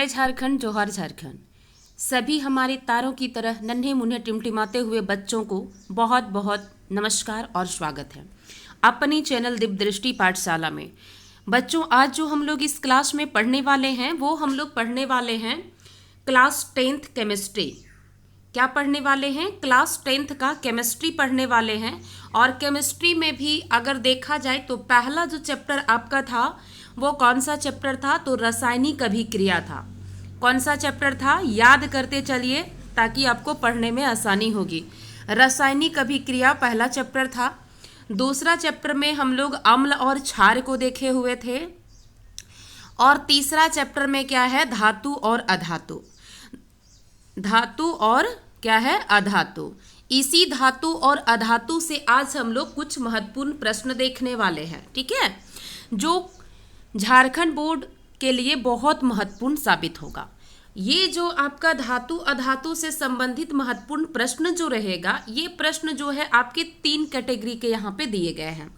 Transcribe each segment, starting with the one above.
जय झारखंड, जोहार झारखंड। सभी हमारे तारों की तरह नन्हे मुन्ने टिमटिमाते हुए बच्चों को बहुत बहुत नमस्कार और स्वागत है अपनी चैनल दिव्य दृष्टि पाठशाला में। बच्चों, आज जो हम लोग इस क्लास में पढ़ने वाले हैं वो हम लोग पढ़ने वाले हैं क्लास 10th केमिस्ट्री। क्या पढ़ने वाले हैं? क्लास 10th का केमिस्ट्री पढ़ने वाले हैं। और केमिस्ट्री में भी अगर देखा जाए तो पहला जो चैप्टर आपका था वो कौन सा चैप्टर था? तो रासायनिक अभिक्रिया था। कौन सा चैप्टर था? याद करते चलिए ताकि आपको पढ़ने में आसानी होगी। रासायनिक अभिक्रिया पहला चैप्टर था। दूसरा चैप्टर में हम लोग अम्ल और क्षार को देखे हुए थे। और तीसरा चैप्टर में क्या है? धातु और अधातु। धातु और क्या है? अधातु। इसी धातु और अधातु से आज हम लोग कुछ महत्वपूर्ण प्रश्न देखने वाले हैं, ठीक है, जो झारखंड बोर्ड के लिए बहुत महत्वपूर्ण साबित होगा। ये जो आपका धातु अधातु से संबंधित महत्वपूर्ण प्रश्न जो रहेगा, ये प्रश्न जो है आपके 3 कैटेगरी के यहाँ पे दिए गए हैं।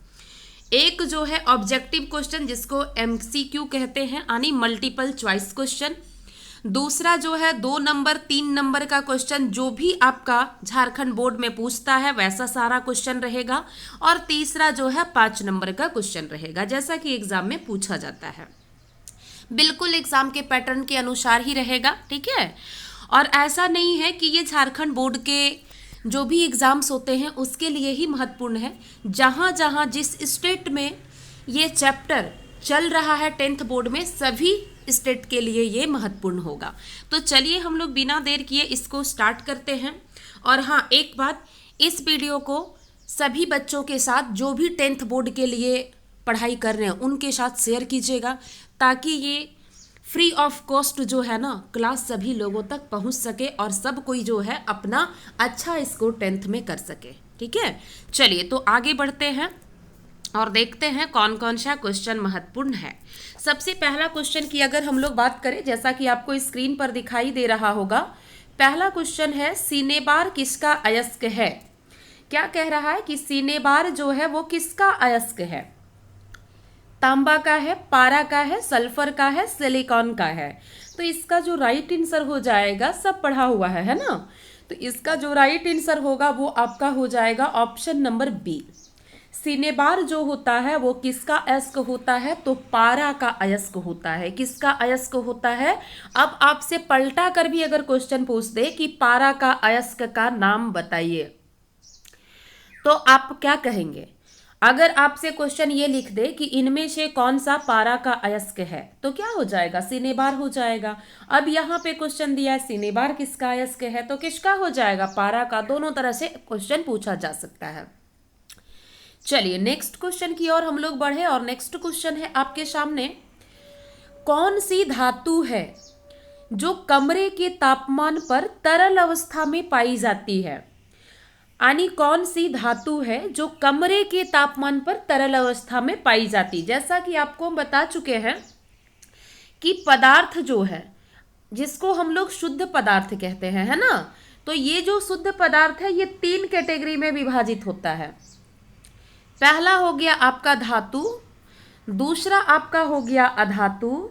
एक जो है ऑब्जेक्टिव क्वेश्चन जिसको MCQ कहते हैं, यानी मल्टीपल चॉइस क्वेश्चन। दूसरा जो है 2 नंबर 3 नंबर का क्वेश्चन जो भी आपका झारखंड बोर्ड में पूछता है वैसा सारा क्वेश्चन रहेगा। और तीसरा जो है 5 नंबर का क्वेश्चन रहेगा, जैसा कि एग्जाम में पूछा जाता है। बिल्कुल एग्जाम के पैटर्न के अनुसार ही रहेगा, ठीक है। और ऐसा नहीं है कि ये झारखंड बोर्ड के जो भी एग्जाम्स होते हैं उसके लिए ही महत्वपूर्ण है। जहाँ जहाँ जिस स्टेट में ये चैप्टर चल रहा है 10th बोर्ड में, सभी स्टेट के लिए ये महत्वपूर्ण होगा। तो चलिए हम लोग बिना देर किए इसको स्टार्ट करते हैं। और हाँ, एक बात, इस वीडियो को सभी बच्चों के साथ जो भी 10th बोर्ड के लिए पढ़ाई कर रहे हैं उनके साथ शेयर कीजिएगा, ताकि ये फ्री ऑफ कॉस्ट जो है ना क्लास सभी लोगों तक पहुंच सके और सब कोई जो है अपना अच्छा स्कोर 10th में कर सके, ठीक है। चलिए तो आगे बढ़ते हैं और देखते हैं कौन कौन सा क्वेश्चन महत्वपूर्ण है। सबसे पहला क्वेश्चन की अगर हम लोग बात करें, जैसा कि आपको स्क्रीन पर दिखाई दे रहा होगा, पहला क्वेश्चन है सिनेबार किसका अयस्क है? क्या कह रहा है कि सिनेबार जो है वो किसका अयस्क है? तांबा का है, पारा का है, सल्फर का है, सिलिकॉन का है। तो इसका जो राइट आंसर हो जाएगा, सब पढ़ा हुआ है ना, तो इसका जो राइट आंसर होगा वो आपका हो जाएगा ऑप्शन नंबर बी। सिनेबार जो होता है वो किसका अयस्क होता है? तो पारा का अयस्क होता है। किसका अयस्क होता है? अब आपसे पलटा कर भी अगर क्वेश्चन पूछ दे कि पारा का अयस्क का नाम बताइए, तो आप क्या कहेंगे? अगर आपसे क्वेश्चन ये लिख दे कि इनमें से कौन सा पारा का अयस्क है, तो क्या हो जाएगा? सिनेबार हो जाएगा। अब यहाँ पे क्वेश्चन दिया है सिनेबार किसका अयस्क है, तो किसका हो जाएगा? पारा का। दोनों तरह से क्वेश्चन पूछा जा सकता है। चलिए नेक्स्ट क्वेश्चन की ओर हम लोग बढ़े। और नेक्स्ट क्वेश्चन है आपके सामने, कौन सी धातु है जो कमरे के तापमान पर तरल अवस्था में पाई जाती है? यानी कौन सी धातु है जो कमरे के तापमान पर तरल अवस्था में पाई जाती? जैसा कि आपको हम बता चुके हैं कि पदार्थ जो है जिसको हम लोग शुद्ध पदार्थ कहते हैं, है ना, तो ये जो शुद्ध पदार्थ है ये 3 कैटेगरी में विभाजित होता है। पहला हो गया आपका धातु, दूसरा आपका हो गया अधातु,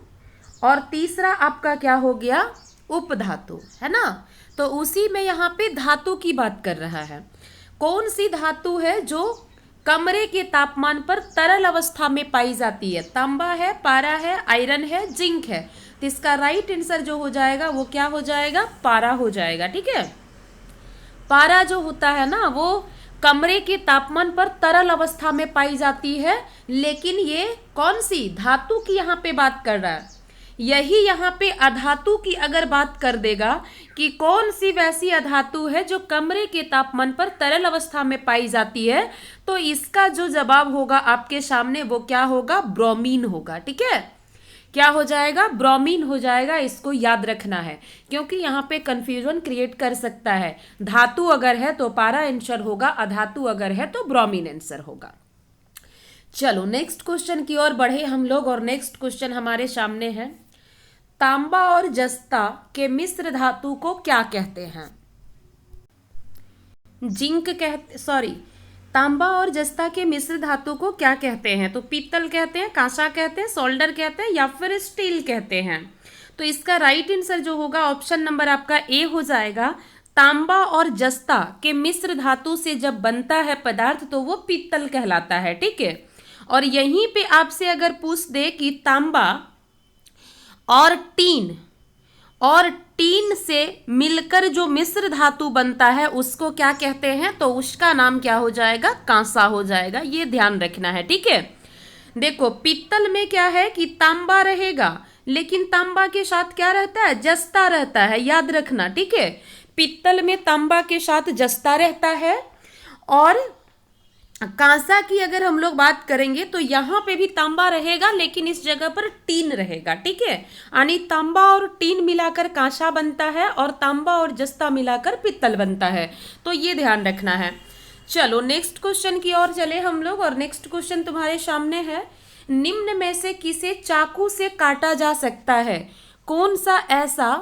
और तीसरा आपका क्या हो गया? उपधातु, है ना। तो उसी में यहाँ पे धातु की बात कर रहा है। कौन सी धातु है जो कमरे के तापमान पर तरल अवस्था में पाई जाती है? तांबा है, पारा है, आयरन है, जिंक है। तो इसका राइट आंसर जो हो जाएगा वो क्या हो जाएगा? पारा हो जाएगा, ठीक है। पारा जो होता है ना वो कमरे के तापमान पर तरल अवस्था में पाई जाती है, लेकिन ये कौन सी धातु की यहाँ पे बात कर रहा है? यही यहाँ पे अधातु की अगर बात कर देगा कि कौन सी वैसी अधातु है जो कमरे के तापमान पर तरल अवस्था में पाई जाती है, तो इसका जो जवाब होगा आपके सामने वो क्या होगा? ब्रोमीन होगा, ठीक है। क्या हो जाएगा? ब्रोमीन हो जाएगा। इसको याद रखना है क्योंकि यहाँ पे कंफ्यूजन क्रिएट कर सकता है। धातु अगर है तो पारा आंसर होगा, अधातु अगर है तो ब्रोमीन आंसर होगा। चलो नेक्स्ट क्वेश्चन की ओर बढ़े हम लोग। और नेक्स्ट क्वेश्चन हमारे सामने है, तांबा और जस्ता के मिश्र धातु को क्या कहते हैं? तांबा और जस्ता के मिश्र धातु को क्या कहते हैं? तो पीतल कहते हैं, कांसा कहते हैं, सोल्डर कहते हैं या फिर स्टील कहते हैं। तो इसका राइट आंसर जो होगा ऑप्शन नंबर आपका ए हो जाएगा। तांबा और जस्ता के मिश्र धातु से जब बनता है पदार्थ तो वो पीतल कहलाता है, ठीक है। और यहीं पे आपसे अगर पूछ दे कि तांबा और टीन से मिलकर जो मिश्र धातु बनता है उसको क्या कहते हैं, तो उसका नाम क्या हो जाएगा, कांसा हो जाएगा। ये ध्यान रखना है, ठीक है। देखो पीतल में क्या है कि तांबा रहेगा, लेकिन तांबा के साथ क्या रहता है, जस्ता रहता है, याद रखना, ठीक है। पीतल में तांबा के साथ जस्ता रहता है। और कांसा की अगर हम लोग बात करेंगे तो यहाँ पे भी तांबा रहेगा, लेकिन इस जगह पर टीन रहेगा, ठीक है। यानी तांबा और टीन मिलाकर कांसा बनता है और तांबा और जस्ता मिलाकर पीतल बनता है, तो ये ध्यान रखना है। चलो नेक्स्ट क्वेश्चन की ओर चले हम लोग, और नेक्स्ट क्वेश्चन तुम्हारे सामने है, निम्न में से किसे चाकू से काटा जा सकता है? कौन सा ऐसा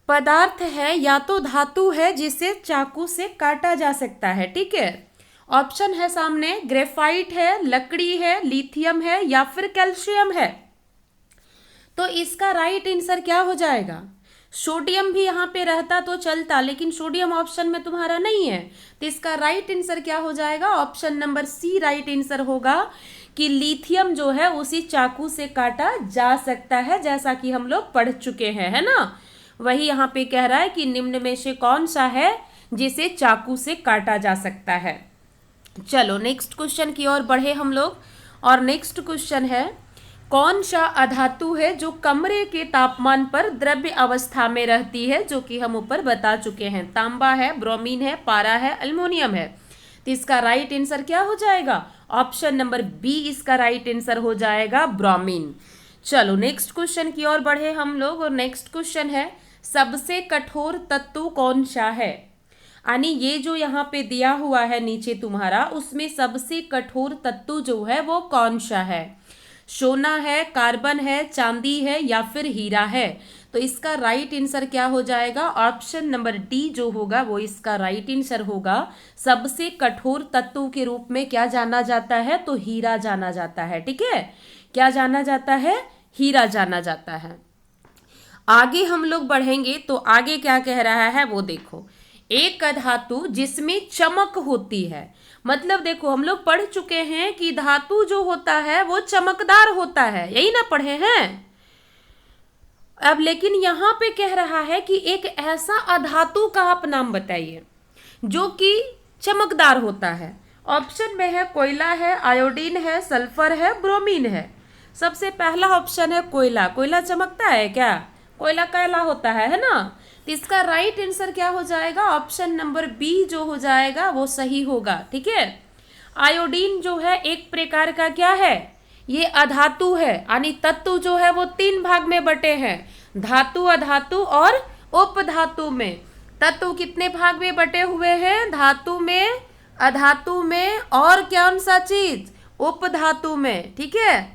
पदार्थ है या तो धातु है जिसे चाकू से काटा जा सकता है, ठीक है। ऑप्शन है सामने, ग्रेफाइट है, लकड़ी है, लिथियम है या फिर कैल्शियम है। तो इसका राइट आंसर क्या हो जाएगा? सोडियम भी यहाँ पे रहता तो चलता, लेकिन सोडियम ऑप्शन में तुम्हारा नहीं है, तो इसका राइट आंसर क्या हो जाएगा? Option number C right answer होगा कि लिथियम जो है उसी चाकू से काटा जा सकता है, जैसा कि हम लोग पढ़ चुके हैं, है ना। वही यहाँ पे कह रहा है कि निम्न में से कौन सा है जिसे चाकू से काटा जा सकता है। चलो नेक्स्ट क्वेश्चन की ओर बढ़े हम लोग, और नेक्स्ट क्वेश्चन है, कौन सा अधातु है जो कमरे के तापमान पर द्रव्य अवस्था में रहती है, जो कि हम ऊपर बता चुके हैं। तांबा है, ब्रोमीन है, पारा है, अल्युमिनियम है। तो इसका राइट आंसर क्या हो जाएगा? ऑप्शन नंबर बी इसका राइट आंसर हो जाएगा, ब्रोमीन। चलो नेक्स्ट क्वेश्चन की ओर बढ़े हम लोग, और नेक्स्ट क्वेश्चन है, सबसे कठोर तत्व कौन सा है? यानी ये जो यहाँ पे दिया हुआ है नीचे तुम्हारा, उसमें सबसे कठोर तत्व जो है वो कौन सा है? सोना है, कार्बन है, चांदी है या फिर हीरा है। तो इसका राइट आंसर क्या हो जाएगा? ऑप्शन नंबर डी जो होगा वो इसका राइट आंसर होगा। सबसे कठोर तत्व के रूप में क्या जाना जाता है? तो हीरा जाना जाता है, ठीक है। क्या जाना जाता है? हीरा जाना जाता है। आगे हम लोग बढ़ेंगे तो आगे क्या कह रहा है वो देखो, एक धातु जिसमें चमक होती है। मतलब देखो हम लोग पढ़ चुके हैं कि धातु जो होता है वो चमकदार होता है, यही ना पढ़े हैं। अब लेकिन यहाँ पे कह रहा है कि एक ऐसा अधातु का आप नाम बताइए जो कि चमकदार होता है। ऑप्शन में है कोयला है, आयोडीन है, सल्फर है, ब्रोमीन है। सबसे पहला ऑप्शन है कोयला। कोयला चमकता है क्या? कोयला काला होता है ना। तो इसका राइट आंसर क्या हो जाएगा? ऑप्शन नंबर बी जो हो जाएगा वो सही होगा, ठीक है। आयोडीन जो है एक प्रकार का क्या है? ये अधातु है, यानी तत्व जो है वो 3 भाग में बटे हैं, धातु, अधातु और उपधातु में। तत्व कितने भाग में बटे हुए हैं? धातु में, अधातु में और कौन सा चीज? उपधातु में, ठीक है।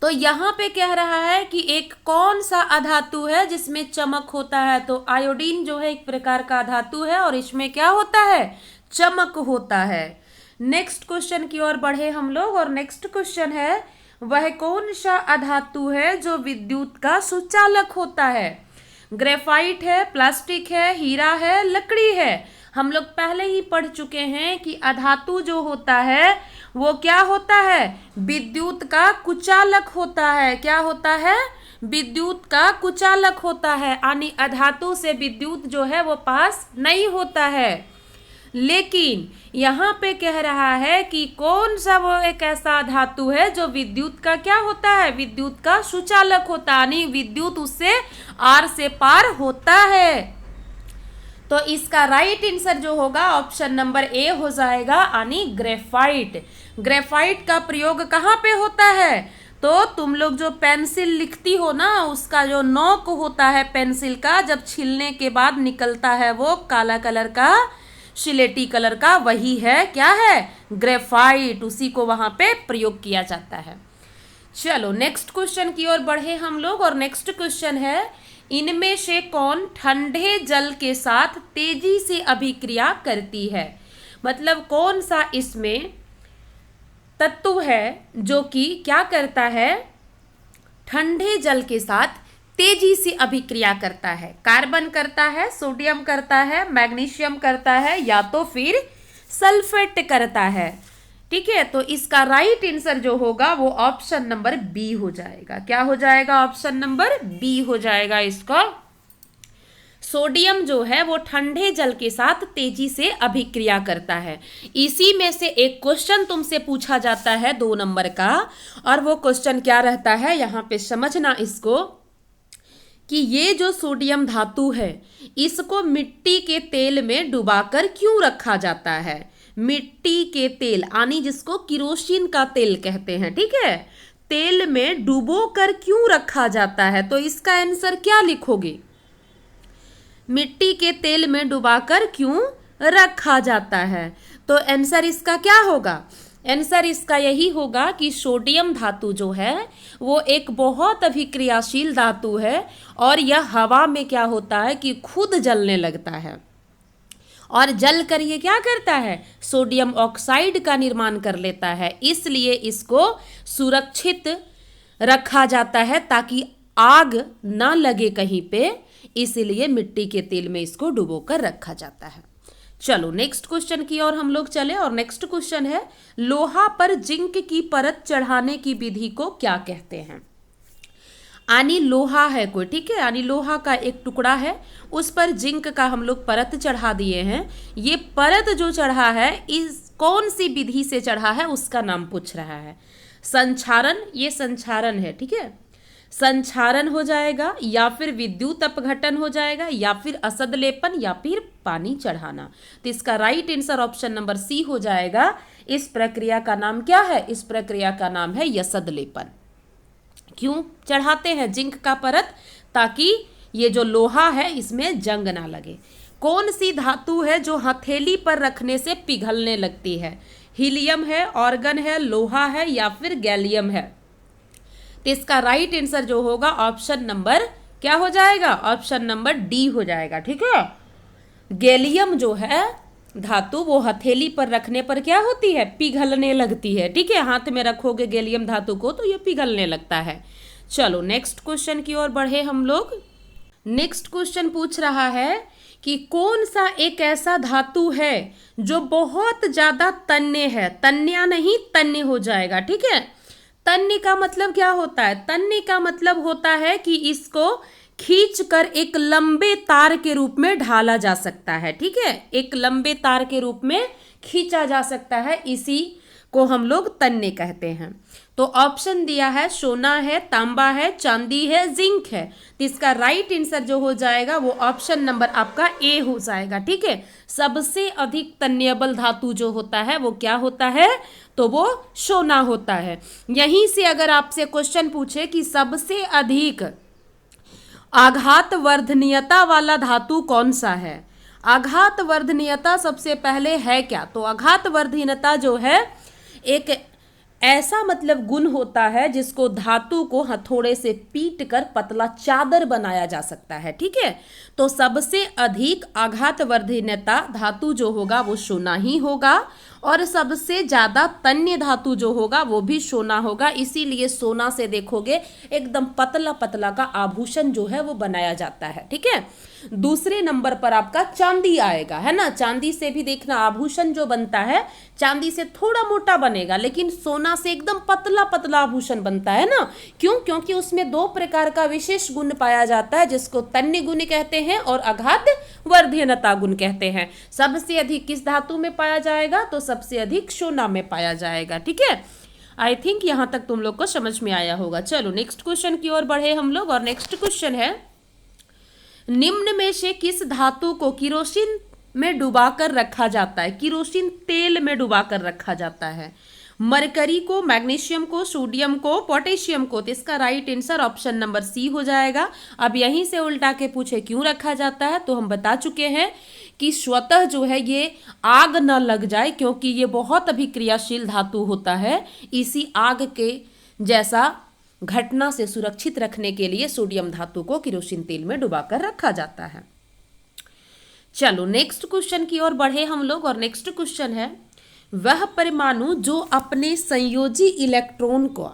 तो यहाँ पे कह रहा है कि एक कौन सा अधातु है जिसमें चमक होता है? तो आयोडीन जो है एक प्रकार का धातु है और इसमें क्या होता है? चमक होता है। नेक्स्ट क्वेश्चन की ओर बढ़े हम लोग, और नेक्स्ट क्वेश्चन है, वह कौन सा अधातु है जो विद्युत का सुचालक होता है? ग्रेफाइट है, प्लास्टिक है, हीरा है, लकड़ी है। हम लोग पहले ही पढ़ चुके हैं कि अधातु जो होता है वो क्या होता है? विद्युत का कुचालक होता है। क्या होता है? विद्युत का कुचालक होता है, यानी अधातु से विद्युत जो है वो पास नहीं होता है। लेकिन यहाँ पे कह रहा है कि कौन सा वो एक ऐसा धातु है जो विद्युत का क्या होता है? विद्युत का सुचालक होता है, यानी विद्युत उससे आर से पार होता है। तो इसका राइट आंसर जो होगा ऑप्शन नंबर ए हो जाएगा, यानी ग्रेफाइट। ग्रेफाइट का प्रयोग कहाँ पे होता है? तो तुम लोग जो पेंसिल लिखती हो ना, उसका जो नोक होता है पेंसिल का, जब छीलने के बाद निकलता है वो काला कलर का, सिलेटी कलर का, वही है क्या है? ग्रेफाइट। उसी को वहां पे प्रयोग किया जाता है। चलो नेक्स्ट क्वेश्चन की ओर बढ़े हम लोग, और नेक्स्ट क्वेश्चन है, इनमें से कौन ठंडे जल के साथ तेजी से अभिक्रिया करती है? मतलब कौन सा इसमें तत्व है जो कि क्या करता है? ठंडे जल के साथ तेजी से अभिक्रिया करता है? कार्बन करता है, सोडियम करता है, मैग्नीशियम करता है, या तो फिर सल्फेट करता है। ठीक है, तो इसका राइट आंसर जो होगा वो ऑप्शन नंबर बी हो जाएगा। क्या हो जाएगा? ऑप्शन नंबर बी हो जाएगा इसका। सोडियम जो है वो ठंडे जल के साथ तेजी से अभिक्रिया करता है। इसी में से एक क्वेश्चन तुमसे पूछा जाता है 2 नंबर का, और वो क्वेश्चन क्या रहता है यहाँ पे समझना इसको, कि ये जो सोडियम धातु है इसको मिट्टी के तेल में डुबाकर क्यों रखा जाता है? मिट्टी के तेल यानी जिसको किरोसिन का तेल कहते हैं, ठीक है, तेल में डुबो कर क्यों रखा जाता है? तो इसका आंसर क्या लिखोगे? मिट्टी के तेल में डुबाकर क्यों रखा जाता है? तो आंसर इसका क्या होगा? आंसर इसका यही होगा कि सोडियम धातु जो है वो एक बहुत अभिक्रियाशील धातु है, और यह हवा में क्या होता है कि खुद जलने लगता है, और जल कर ये क्या करता है? सोडियम ऑक्साइड का निर्माण कर लेता है। इसलिए इसको सुरक्षित रखा जाता है ताकि आग ना लगे कहीं पे, इसीलिए मिट्टी के तेल में इसको डुबोकर रखा जाता है। चलो नेक्स्ट क्वेश्चन की ओर हम लोग चले, और नेक्स्ट क्वेश्चन है, लोहा पर जिंक की परत चढ़ाने की विधि को क्या कहते हैं? यानी लोहा है कोई, ठीक है, यानी लोहा का एक टुकड़ा है, उस पर जिंक का हम लोग परत चढ़ा दिए हैं। ये परत जो चढ़ा है इस कौन सी विधि से चढ़ा है उसका नाम पूछ रहा है। संक्षारण, ये संक्षारण है, ठीक है, संक्षारण हो जाएगा, या फिर विद्युत अपघटन हो जाएगा, या फिर असद लेपन, या फिर पानी चढ़ाना। तो इसका right answer option number C हो जाएगा। इस प्रक्रिया का नाम क्या है? इस प्रक्रिया का नाम है यसद लेपन। क्यों चढ़ाते हैं जिंक का परत? ताकि ये जो लोहा है इसमें जंग ना लगे। कौन सी धातु है जो हथेली पर रखने से पिघलने लगती है? हीलियम है, ऑर्गन है, लोहा है, या फिर गैलियम है? तो इसका राइट आंसर जो होगा ऑप्शन नंबर क्या हो जाएगा? ऑप्शन नंबर डी हो जाएगा, ठीक है। गैलियम जो है धातु वो हथेली पर रखने पर क्या होती है? पिघलने लगती है, ठीक है। हाथ में रखोगे गैलियम धातु को तो ये पिघलने लगता है। चलो नेक्स्ट क्वेश्चन की ओर बढ़े हम लोग। नेक्स्ट क्वेश्चन पूछ रहा है कि कौन सा एक ऐसा धातु है जो बहुत ज्यादा तन्य है? तन्या नहीं, तन्य हो जाएगा, ठीक है। तन्य का मतलब क्या होता है? तन्य का मतलब होता है कि इसको खींचकर एक लंबे तार के रूप में ढाला जा सकता है, ठीक है। एक लंबे तार के रूप में खींचा जा सकता है, इसी को हम लोग तन्य कहते हैं। तो ऑप्शन दिया है सोना है, तांबा है, चांदी है, जिंक है। तो इसका राइट आंसर जो हो जाएगा वो ऑप्शन नंबर आपका ए हो जाएगा, ठीक है। सबसे अधिक तन्यबल धातु जो होता है वो क्या होता है? तो वो सोना होता है। यहीं से अगर आपसे क्वेश्चन पूछे कि सबसे अधिक आघात वर्धनीयता वाला धातु कौन सा है? आघात वर्धनीयता सबसे पहले है क्या? तो आघात वर्धनीयता जो है एक ऐसा मतलब गुण होता है जिसको धातु को हथौड़े से पीट कर पतला चादर बनाया जा सकता है, ठीक है। तो सबसे अधिक आघात वर्धनीयता धातु जो होगा वो सोना ही होगा, और सबसे ज्यादा तन्य धातु जो होगा वो भी सोना होगा। इसीलिए सोना से देखोगे एकदम पतला पतला का आभूषण जो है वो बनाया जाता है, ठीक है। दूसरे नंबर पर आपका चांदी आएगा, है ना। चांदी से भी देखना आभूषण जो बनता है चांदी से थोड़ा मोटा बनेगा, लेकिन सोना से एकदम पतला पतला आभूषण बनता है ना। क्यों? क्योंकि उसमें 2 प्रकार का विशेष गुण पाया जाता है, जिसको तन्य गुण कहते हैं और आघात वर्धनीयता गुण कहते हैं। सबसे अधिक किस धातु में पाया जाएगा? तो सबसे अधिक सोना में पाया जाएगा, ठीक है। आई थिंक यहां तक तुम लोग को समझ में आया होगा। चलो नेक्स्ट क्वेश्चन की ओर बढ़े हम लोग, और नेक्स्ट क्वेश्चन है, निम्न में से किस धातु को किरोसिन में डुबाकर रखा जाता है? किरोसिन तेल में डुबाकर रखा जाता है। मरकरी को, मैग्नीशियम को, सोडियम को, पोटेशियम को। तो इसका right answer option number C हो जाएगा। अब यहीं से उल्टा के पूछे क्यों रखा जाता है, तो हम बता चुके हैं कि स्वतः जो है ये आग न लग जाए, क्योंकि ये बहुत अभिक्रियाशील धातु होता है। इसी आग के जैसा घटना से सुरक्षित रखने के लिए सोडियम धातु को किरोसिन तेल में डुबाकर रखा जाता है। चलो नेक्स्ट क्वेश्चन की ओर बढ़े हम लोग, और नेक्स्ट क्वेश्चन है, वह परमाणु जो अपने संयोजी इलेक्ट्रॉन को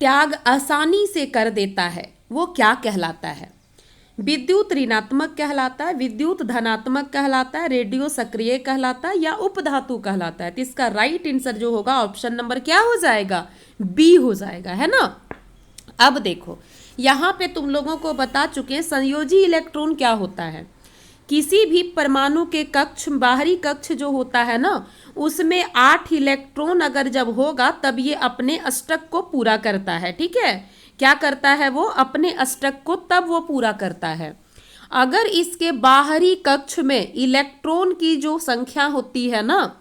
त्याग आसानी से कर देता है वो क्या कहलाता है? विद्युत ऋणात्मक कहलाता है, विद्युत धनात्मक कहलाता है, रेडियो सक्रिय कहलाता है, या उपधातु कहलाता है? तो इसका राइट आंसर जो होगा ऑप्शन नंबर क्या हो जाएगा? बी हो जाएगा, है ना। अब देखो यहाँ पे तुम लोगों को बता चुके हैं संयोजी इलेक्ट्रॉन क्या होता है। किसी भी परमाणु के कक्ष, बाहरी कक्ष जो होता है ना, उसमें 8 इलेक्ट्रॉन अगर जब होगा तब ये अपने अष्टक को पूरा करता है। ठीक है, क्या करता है वो? अपने अष्टक को तब वो पूरा करता है। अगर इसके बाहरी कक्ष में इलेक्ट्रॉन की जो संख्या होती है ना,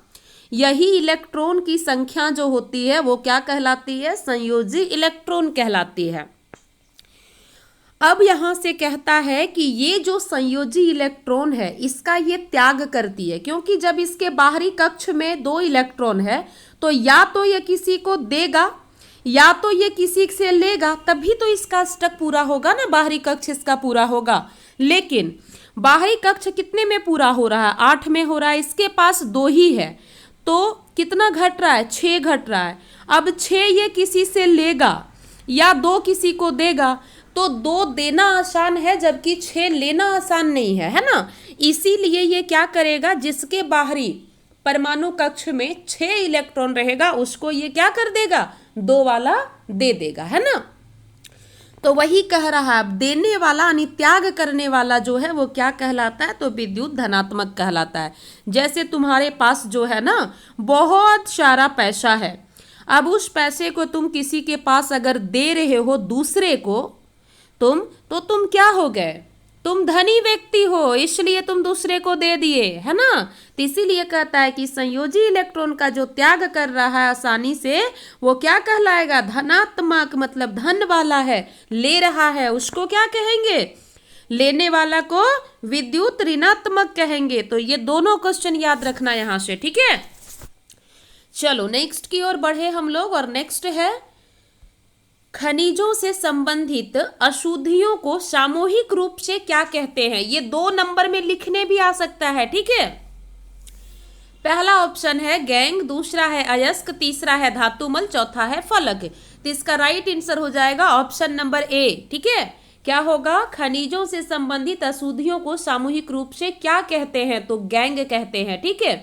यही इलेक्ट्रॉन की संख्या जो होती है वो क्या कहलाती है? संयोजी इलेक्ट्रॉन कहलाती है। अब यहां से कहता है कि ये जो संयोजी इलेक्ट्रॉन है इसका ये त्याग करती है, क्योंकि जब इसके बाहरी कक्ष में 2 इलेक्ट्रॉन है तो या तो ये किसी को देगा या तो ये किसी से लेगा, तभी तो इसका अष्टक पूरा होगा ना, बाहरी कक्ष इसका पूरा होगा। लेकिन बाहरी कक्ष कितने में पूरा हो रहा है? 8 में हो रहा है, इसके पास 2 ही है, तो कितना घट रहा है? 6 घट रहा है। अब 6 ये किसी से लेगा या 2 किसी को देगा, तो 2 देना आसान है जबकि 6 लेना आसान नहीं है ना। इसीलिए ये क्या करेगा? जिसके बाहरी परमाणु कक्ष में 6 इलेक्ट्रॉन रहेगा उसको ये क्या कर देगा? 2 वाला दे देगा, है ना। तो वही कह रहा है, अब देने वाला यानी त्याग करने वाला जो है वो क्या कहलाता है? तो विद्युत धनात्मक कहलाता है। जैसे तुम्हारे पास जो है ना बहुत सारा पैसा है, अब उस पैसे को तुम किसी के पास अगर दे रहे हो दूसरे को, तो तुम क्या हो गए? तुम धनी व्यक्ति हो, इसलिए तुम दूसरे को दे दिए, है ना। तो इसीलिए कहता है कि संयोजी इलेक्ट्रॉन का जो त्याग कर रहा है आसानी से, वो क्या कहलाएगा? धनात्मक, मतलब धन वाला है, ले रहा है, उसको क्या कहेंगे? लेने वाला को विद्युत ऋणात्मक कहेंगे। तो ये दोनों क्वेश्चन याद रखना यहां से, ठीक है। चलो नेक्स्ट की ओर बढ़े हम लोग, और नेक्स्ट है खनिजों से संबंधित अशुद्धियों को सामूहिक रूप से क्या कहते हैं? ये 2 नंबर में लिखने भी आ सकता है, ठीक है। पहला ऑप्शन है गैंग, दूसरा है अयस्क, तीसरा है धातुमल, चौथा है फलक। तो इसका राइट आंसर हो जाएगा ऑप्शन नंबर ए, ठीक है। क्या होगा? खनिजों से संबंधित अशुद्धियों को सामूहिक रूप से क्या कहते हैं? तो गैंग कहते हैं, ठीक है।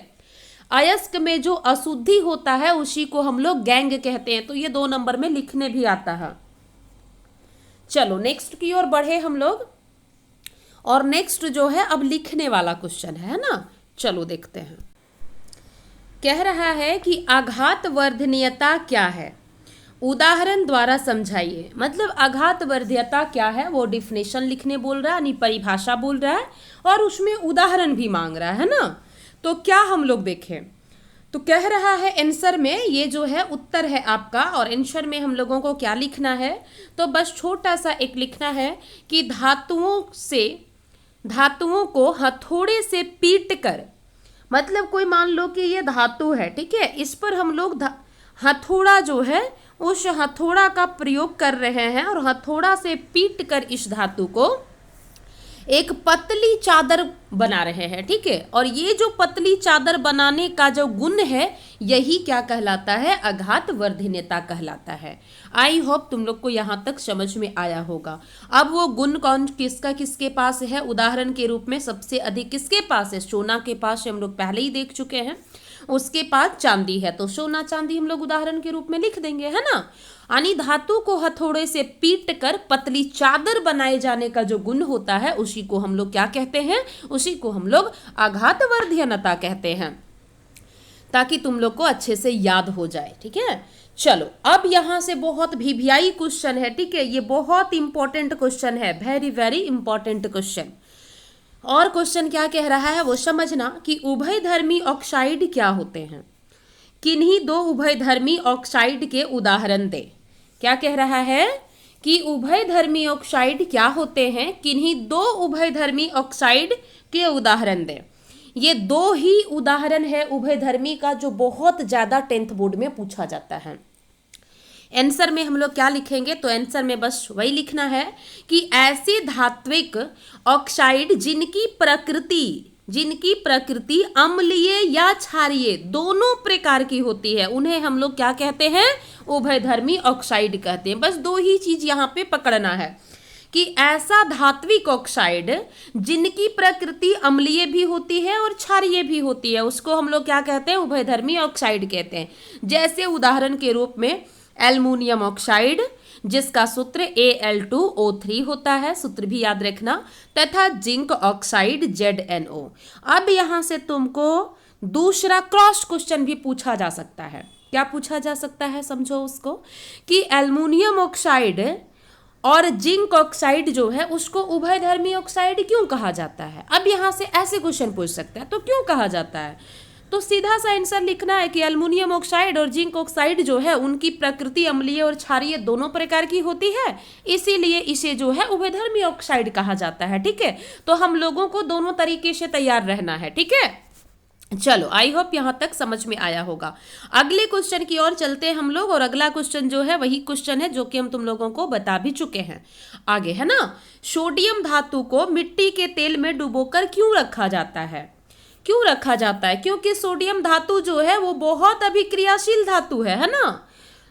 अयस्क में जो अशुद्धि होता है उसी को हम लोग गैंग कहते हैं। तो ये 2 नंबर में लिखने भी आता है। चलो नेक्स्ट की ओर बढ़े हम लोग, और नेक्स्ट जो है अब लिखने वाला क्वेश्चन है ना। चलो देखते हैं। कह रहा है कि आघात वर्धनीयता क्या है? उदाहरण द्वारा समझाइए। मतलब आघात वर्धनीयता क्या है वो डिफिनेशन लिखने बोल रहा है, यानी परिभाषा बोल रहा है, और उसमें उदाहरण भी मांग रहा है ना। तो क्या हम लोग देखें, तो कह रहा है आंसर में, ये जो है उत्तर है आपका, और आंसर में हम लोगों को क्या लिखना है? तो बस छोटा सा एक लिखना है कि धातुओं को हथौड़े से पीट कर, मतलब कोई मान लो कि ये धातु है, ठीक है, इस पर हम लोग हथौड़ा जो है उस हथौड़ा का प्रयोग कर रहे हैं, और हथौड़ा से पीट कर इस धातु को एक पतली चादर बना रहे हैं, ठीक है। और ये जो पतली चादर बनाने का जो गुण है यही क्या कहलाता है? आघात वर्धनीयता कहलाता है। आई होप तुम लोग को यहाँ तक समझ में आया होगा। अब वो गुण कौन किसका किसके पास है? उदाहरण के रूप में सबसे अधिक किसके पास है? सोना के पास है, हम लोग पहले ही देख चुके हैं। उसके पास चांदी है, तो सोना चांदी हम लोग उदाहरण के रूप में लिख देंगे, है ना। यानी धातु को हथौड़े से पीट कर पतली चादर बनाए जाने का जो गुण होता है उसी को हम लोग क्या कहते हैं? उसी को हम लोग आघात वर्धनीयता कहते हैं, ताकि तुम लोग को अच्छे से याद हो जाए, ठीक है। चलो अब यहां से बहुत वीवीआई क्वेश्चन है, ठीक है। ये बहुत इंपॉर्टेंट क्वेश्चन है, वेरी वेरी इंपॉर्टेंट क्वेश्चन। और क्वेश्चन क्या कह रहा है वो समझना कि उभयधर्मी ऑक्साइड क्या होते हैं। किन्हीं 2 उभयधर्मी ऑक्साइड के उदाहरण दे। क्या कह रहा है कि उभयधर्मी ऑक्साइड क्या होते हैं? किन्हीं 2 उभयधर्मी ऑक्साइड के उदाहरण दे। ये 2 ही उदाहरण है उभयधर्मी का जो बहुत ज्यादा 10th बोर्ड में पूछा जाता है। आंसर में हम लोग क्या लिखेंगे? तो आंसर में बस वही लिखना है कि ऐसे धात्विक ऑक्साइड जिनकी प्रकृति अम्लीय या क्षारीय दोनों प्रकार की होती है, उन्हें हम लोग क्या कहते हैं? उभयधर्मी ऑक्साइड कहते हैं। बस 2 ही चीज यहाँ पे पकड़ना है कि ऐसा धात्विक ऑक्साइड जिनकी प्रकृति अम्लीय भी होती है और क्षारीय भी होती है, उसको हम लोग क्या कहते हैं, उभयधर्मी ऑक्साइड कहते हैं। जैसे उदाहरण के रूप में एल्युमिनियम ऑक्साइड, जिसका सूत्र Al2O3 होता है, सूत्र भी याद रखना, तथा जिंक ऑक्साइड ZnO। अब यहां से तुमको दूसरा क्रॉस क्वेश्चन भी पूछा जा सकता है। क्या पूछा जा सकता है, समझो उसको, कि एल्युमिनियम ऑक्साइड और जिंक ऑक्साइड जो है उसको उभयधर्मी ऑक्साइड क्यों कहा जाता है। अब यहां से ऐसे क्वेश्चन पूछ सकता है, तो क्यों कहा जाता है, तो सीधा सा आंसर लिखना है कि एल्युमिनियम ऑक्साइड और जिंक ऑक्साइड जो है उनकी प्रकृति अम्लीय और क्षारीय दोनों प्रकार की होती है, इसीलिए इसे जो है उभयधर्मी ऑक्साइड कहा जाता है। ठीक है, तो हम लोगों को दोनों तरीके से तैयार रहना है। ठीक है, चलो आई होप यहां तक समझ में आया होगा। अगले क्वेश्चन की ओर चलते हैं हम लोग, और अगला क्वेश्चन जो है वही क्वेश्चन है जो कि हम तुम लोगों को बता भी चुके हैं आगे, है ना। सोडियम धातु को मिट्टी के तेल में डुबोकर क्यों रखा जाता है, क्यों रखा जाता है, क्योंकि सोडियम धातु जो है वो बहुत अभिक्रियाशील धातु है ना।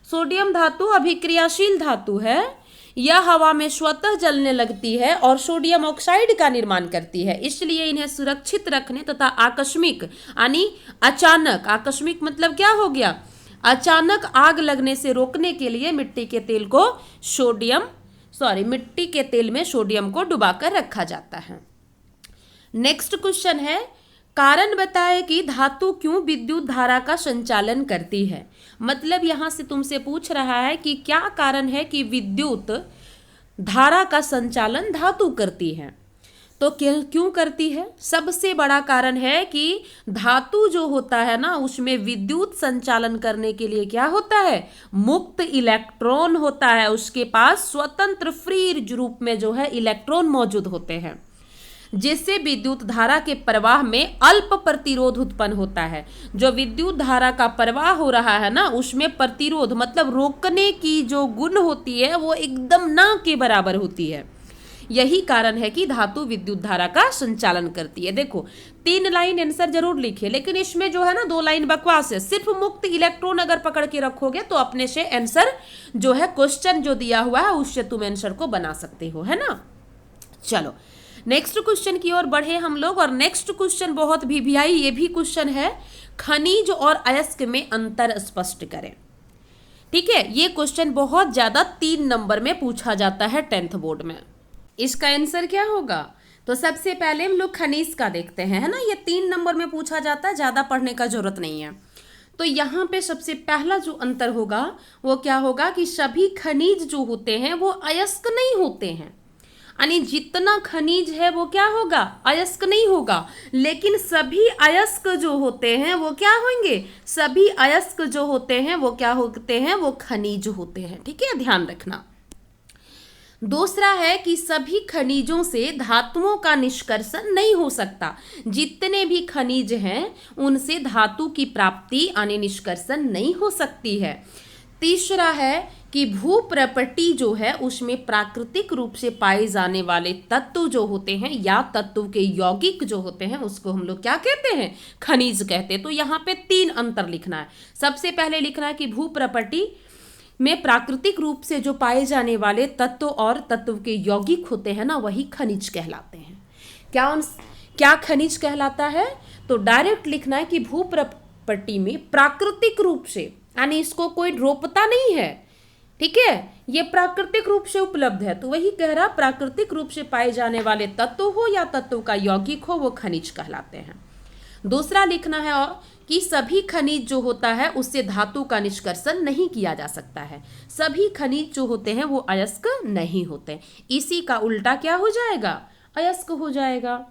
सोडियम धातु अभिक्रियाशील धातु है, यह हवा में स्वतः जलने लगती है और सोडियम ऑक्साइड का निर्माण करती है, इसलिए इन्हें सुरक्षित रखने तथा आकस्मिक यानी अचानक, आकस्मिक मतलब क्या हो गया, अचानक आग लगने से रोकने के लिए मिट्टी के तेल में सोडियम को डुबाकर रखा जाता है। नेक्स्ट क्वेश्चन है, कारण बताए कि धातु क्यों विद्युत धारा का संचालन करती है। मतलब यहां से तुमसे पूछ रहा है कि क्या कारण है कि विद्युत धारा का संचालन धातु करती है। तो क्यों करती है, सबसे बड़ा कारण है कि धातु जो होता है ना उसमें विद्युत संचालन करने के लिए क्या होता है, मुक्त इलेक्ट्रॉन होता है, उसके पास स्वतंत्र फ्री रूप में जो है इलेक्ट्रॉन मौजूद होते हैं, जिससे विद्युत धारा के प्रवाह में अल्प प्रतिरोध उत्पन्न होता है। जो विद्युत धारा का प्रवाह हो रहा है ना उसमें प्रतिरोध मतलब रोकने की जो गुण होती है वो एकदम ना के बराबर होती है। यही कारण है कि धातु विद्युत धारा का संचालन करती है। देखो 3 लाइन आंसर जरूर लिखे, लेकिन इसमें जो है ना 2 लाइन बकवास है। सिर्फ मुक्त इलेक्ट्रॉन अगर पकड़ के रखोगे तो अपने से आंसर जो है क्वेश्चन जो दिया हुआ है उससे तुम आंसर को बना सकते हो, है ना। चलो नेक्स्ट क्वेश्चन की ओर बढ़े हम लोग, और नेक्स्ट क्वेश्चन बहुत वीवीआई ये भी क्वेश्चन है, खनिज और अयस्क में अंतर स्पष्ट करें। ठीक है, ये क्वेश्चन बहुत ज्यादा 3 नंबर में पूछा जाता है 10th बोर्ड में। इसका आंसर क्या होगा, तो सबसे पहले हम लोग खनिज का देखते हैं, है ना। ये 3 नंबर में पूछा जाता है, ज्यादा पढ़ने का जरूरत नहीं है। तो यहाँ पे सबसे पहला जो अंतर होगा वो क्या होगा कि सभी खनिज जो होते हैं वो अयस्क नहीं होते हैं, यानी जितना खनिज है वो क्या होगा, अयस्क नहीं होगा। लेकिन सभी अयस्क जो होते हैं वो क्या होंगे, सभी अयस्क जो होते हैं वो क्या होते हैं, वो खनिज होते हैं। ठीक है, ध्यान रखना। दूसरा है कि सभी खनिजों से धातुओं का निष्कर्षण नहीं हो सकता, जितने भी खनिज हैं उनसे धातु की प्राप्ति यानी निष्कर्षण नहीं हो सकती है। तीसरा है कि भूप्रपटी जो है उसमें प्राकृतिक रूप से पाए जाने वाले तत्व जो होते हैं या तत्व के यौगिक जो होते हैं उसको हम लोग क्या कहते हैं, खनिज कहते हैं। तो यहाँ पे 3 अंतर लिखना है। सबसे पहले लिखना है कि भूप्रपटी में प्राकृतिक रूप से जो पाए जाने वाले तत्व और तत्व के यौगिक होते हैं ना वही खनिज कहलाते हैं। क्या खनिज कहलाता है, तो डायरेक्ट लिखना है कि भूप्रपटी में प्राकृतिक रूप से, यानी इसको कोई रोपता नहीं है, ठीक है, ये प्राकृतिक रूप से उपलब्ध है, तो वही कह रहा प्राकृतिक रूप से पाए जाने वाले तत्व हो या तत्व का यौगिक हो वो खनिज कहलाते हैं। दूसरा लिखना है और कि सभी खनिज जो होता है उससे धातु का निष्कर्षण नहीं किया जा सकता है। सभी खनिज जो होते हैं वो अयस्क नहीं होते, इसी का उल्टा क्या हो जाएगा, अयस्क हो जाएगा।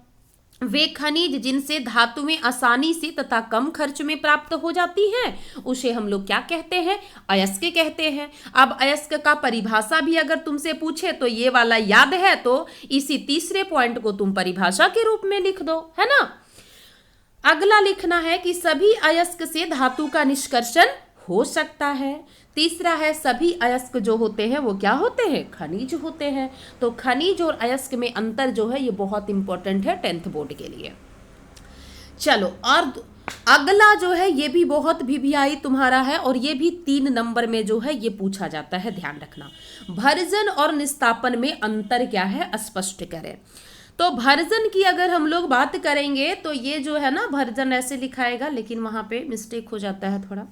वे खनिज जिनसे धातुएं आसानी से तथा कम खर्च में प्राप्त हो जाती हैं उसे हम लोग क्या कहते हैं, अयस्क कहते हैं। अब अयस्क का परिभाषा भी अगर तुमसे पूछे तो ये वाला याद है तो इसी तीसरे पॉइंट को तुम परिभाषा के रूप में लिख दो, है ना। अगला लिखना है कि सभी अयस्क से धातु का निष्कर्षण हो सकता है। तीसरा है सभी अयस्क जो होते हैं वो क्या होते हैं, खनिज होते हैं। तो खनिज और अयस्क में अंतर जो है ये बहुत इंपॉर्टेंट है 10th बोर्ड के लिए। चलो और अगला जो है ये भी बहुत वीवीआई तुम्हारा है और ये भी 3 नंबर में जो है ये पूछा जाता है, ध्यान रखना। भर्जन और निस्तापन में अंतर क्या है, स्पष्ट करें। तो भर्जन की अगर हम लोग बात करेंगे तो ये जो है ना, भर्जन ऐसे लिखाएगा लेकिन वहां पे मिस्टेक हो जाता है थोड़ा।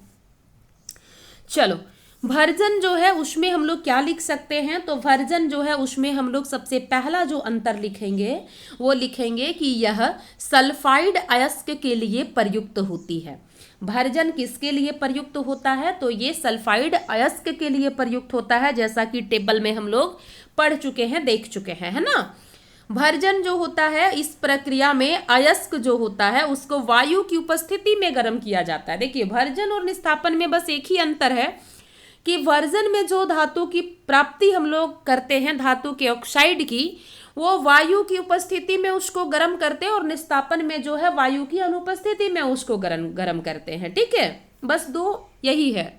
चलो, भर्जन जो है उसमें हम लोग क्या लिख सकते हैं, तो भर्जन जो है उसमें हम लोग सबसे पहला जो अंतर लिखेंगे वो लिखेंगे कि यह सल्फाइड अयस्क के लिए प्रयुक्त होती है। भर्जन किसके लिए प्रयुक्त होता है, तो ये सल्फाइड अयस्क के लिए प्रयुक्त होता है, जैसा कि टेबल में हम लोग पढ़ चुके हैं, देख चुके हैं, है ना। भर्जन जो होता है इस प्रक्रिया में अयस्क जो होता है उसको वायु की उपस्थिति में गर्म किया जाता है। देखिए, भर्जन और निस्तापन में बस एक ही अंतर है कि भर्जन में जो धातु की प्राप्ति हम लोग करते हैं, धातु के ऑक्साइड की, वो वायु की उपस्थिति में उसको गर्म करते हैं, और निस्तापन में जो है वायु की अनुपस्थिति में उसको गर्म करते हैं। ठीक है, बस 2 यही है।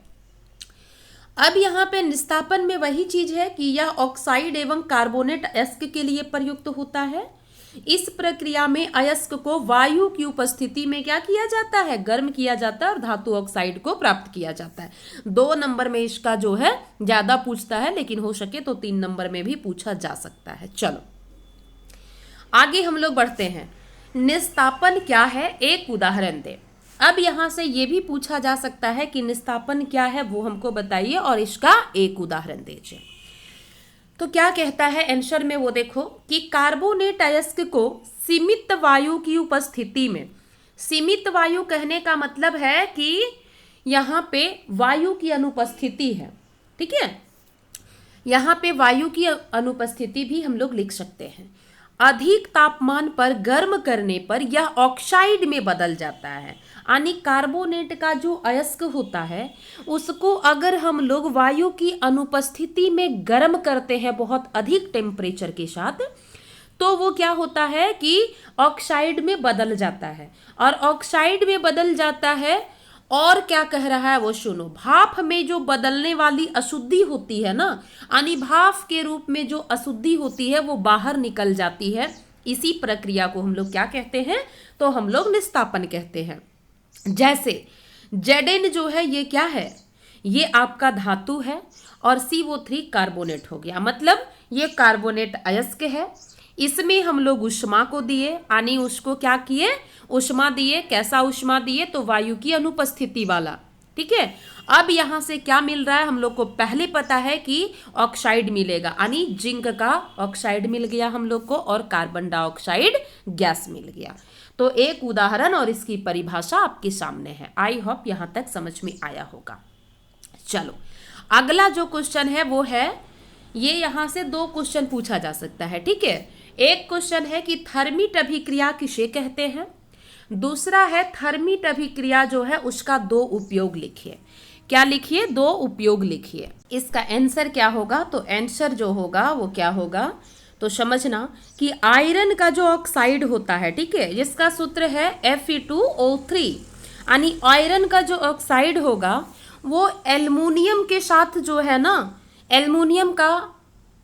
अब यहाँ पे निस्तापन में वही चीज है कि यह ऑक्साइड एवं कार्बोनेट अयस्क के लिए प्रयुक्त होता है। इस प्रक्रिया में अयस्क को वायु की उपस्थिति में क्या किया जाता है, गर्म किया जाता है और धातु ऑक्साइड को प्राप्त किया जाता है। 2 नंबर में इसका जो है ज्यादा पूछता है, लेकिन हो सके तो 3 नंबर में भी पूछा जा सकता है। चलो आगे हम लोग बढ़ते हैं। निस्तापन क्या है, एक उदाहरण दे। अब यहां से ये भी पूछा जा सकता है कि निस्तापन क्या है वो हमको बताइए और इसका एक उदाहरण दीजिए। तो क्या कहता है आंसर में, वो देखो कि कार्बोनेट अयस्क को सीमित वायु की उपस्थिति में, सीमित वायु कहने का मतलब है कि यहाँ पे वायु की अनुपस्थिति है। ठीक है, यहाँ पे वायु की अनुपस्थिति भी हम लोग लिख सकते हैं। अधिक तापमान पर गर्म करने पर यह ऑक्साइड में बदल जाता है। यानी कार्बोनेट का जो अयस्क होता है उसको अगर हम लोग वायु की अनुपस्थिति में गर्म करते हैं बहुत अधिक टेम्परेचर के साथ, तो वो क्या होता है कि ऑक्साइड में बदल जाता है। और ऑक्साइड में बदल जाता है, और क्या कह रहा है वो सुनो। भाप में जो बदलने वाली अशुद्धि होती है ना, यानी भाप के रूप में जो अशुद्धि होती है वो बाहर निकल जाती है। इसी प्रक्रिया को हम लोग क्या कहते हैं, तो हम लोग निस्तापन कहते हैं। जैसे Zn जो है ये क्या है, ये आपका धातु है और CO3 कार्बोनेट हो गया, मतलब ये कार्बोनेट अयस्क है। इसमें हम लोग ऊष्मा को दिए, यानी उसको क्या किए, ऊष्मा दिए। कैसा ऊष्मा दिए, तो वायु की अनुपस्थिति वाला। ठीक है, अब यहाँ से क्या मिल रहा है, हम लोग को पहले पता है कि ऑक्साइड मिलेगा, यानी जिंक का ऑक्साइड मिल गया हम लोग को और कार्बन डाइऑक्साइड गैस मिल गया। तो एक उदाहरण और इसकी परिभाषा आपके सामने है। आई होप यहाँ तक समझ में आया होगा। चलो अगला जो क्वेश्चन है वो है, ये यहाँ से 2 क्वेश्चन पूछा जा सकता है। ठीक है, एक क्वेश्चन है कि थर्मिट अभिक्रिया किसे कहते हैं, दूसरा है थर्मिट अभिक्रिया जो है उसका 2 उपयोग लिखिए। क्या लिखिए, 2 उपयोग लिखिए। इसका आंसर क्या होगा, तो आंसर जो होगा वो क्या होगा, तो समझना कि आयरन का जो ऑक्साइड होता है, ठीक है, जिसका सूत्र है Fe2O3, यानी आयरन का जो ऑक्साइड होगा वो एल्युमिनियम के साथ जो है ना, एल्युमिनियम का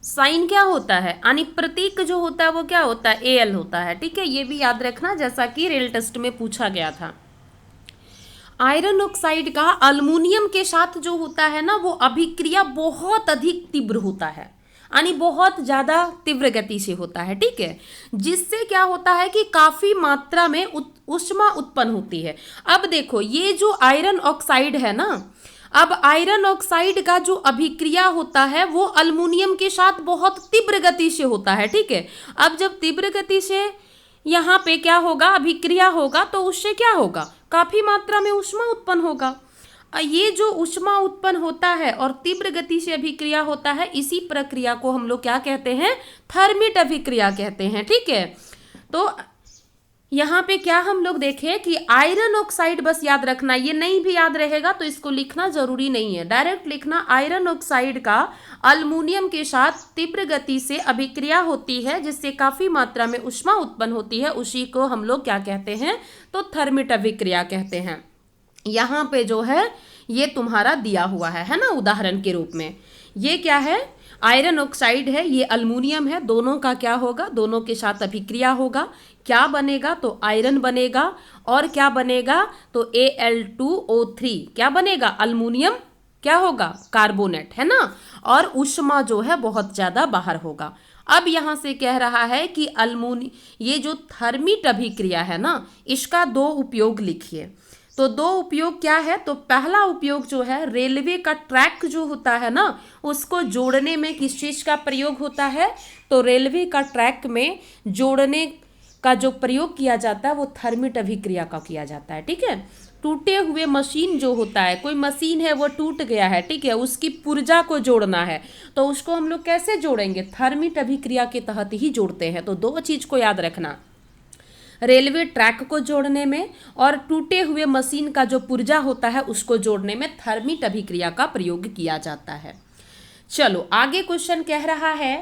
साइन क्या होता है, यानी प्रतीक जो होता है वो क्या होता है, Al होता है। ठीक है, ये भी याद रखना, जैसा कि रेल टेस्ट में पूछा गया था। आयरन ऑक्साइड का अल्युमिनियम के साथ जो होता है ना, वो अभिक्रिया बहुत अधिक तीव्र होता है, यानी बहुत ज्यादा तीव्र गति से होता है। ठीक है, जिससे क्या होता है कि काफी मात्रा में ऊष्मा उत्पन्न होती है। अब देखो, ये जो आयरन ऑक्साइड है ना, अब आयरन ऑक्साइड का जो अभिक्रिया होता है वो अल्युमिनियम के साथ बहुत तीव्र गति से होता है। ठीक है, अब जब तीव्र गति से यहाँ पे क्या होगा, अभिक्रिया होगा, तो उससे क्या होगा, काफी मात्रा में ऊष्मा उत्पन्न होगा। ये जो ऊष्मा उत्पन्न होता है और तीव्र गति से अभिक्रिया होता है, इसी प्रक्रिया को हम लोग क्या कहते हैं, थर्मिट अभिक्रिया कहते हैं। ठीक है, तो यहाँ पे क्या हम लोग देखें कि आयरन ऑक्साइड, बस याद रखना, ये नहीं भी याद रहेगा तो इसको लिखना जरूरी नहीं है, डायरेक्ट लिखना आयरन ऑक्साइड का अल्युमिनियम के साथ तीव्र गति से अभिक्रिया होती है, जिससे काफी मात्रा में ऊष्मा उत्पन्न होती है, उसी को हम लोग क्या कहते हैं, तो थर्मिट अभिक्रिया कहते हैं। यहाँ पे जो है ये तुम्हारा दिया हुआ है ना, उदाहरण के रूप में। ये क्या है, आयरन ऑक्साइड है, ये अल्मुनियम है, दोनों का क्या होगा, दोनों के साथ अभिक्रिया होगा, क्या बनेगा, तो आयरन बनेगा, और क्या बनेगा, तो Al2O3 क्या बनेगा, अल्मुनियम क्या होगा, कार्बोनेट, है ना। और ऊष्मा जो है बहुत ज्यादा बाहर होगा। अब यहां से कह रहा है कि ये जो थर्मिट अभिक्रिया है ना, इसका दो उपयोग लिखिए। तो दो उपयोग क्या है, तो पहला उपयोग जो है, रेलवे का ट्रैक जो होता है ना, उसको जोड़ने में किस चीज का प्रयोग होता है, तो रेलवे का ट्रैक में जोड़ने का जो प्रयोग किया जाता है वो थर्मिट अभिक्रिया का किया जाता है। ठीक है, टूटे हुए मशीन जो होता है, कोई मशीन है वो टूट गया है, ठीक है, उसकी पुर्जा को जोड़ना है, तो उसको हम लोग कैसे जोड़ेंगे, थर्मिट अभिक्रिया के तहत ही जोड़ते हैं। तो दो चीज को याद रखना, रेलवे ट्रैक को जोड़ने में और टूटे हुए मशीन का जो पुर्जा होता है उसको जोड़ने में थर्मिट अभिक्रिया का प्रयोग किया जाता है। चलो आगे क्वेश्चन कह रहा है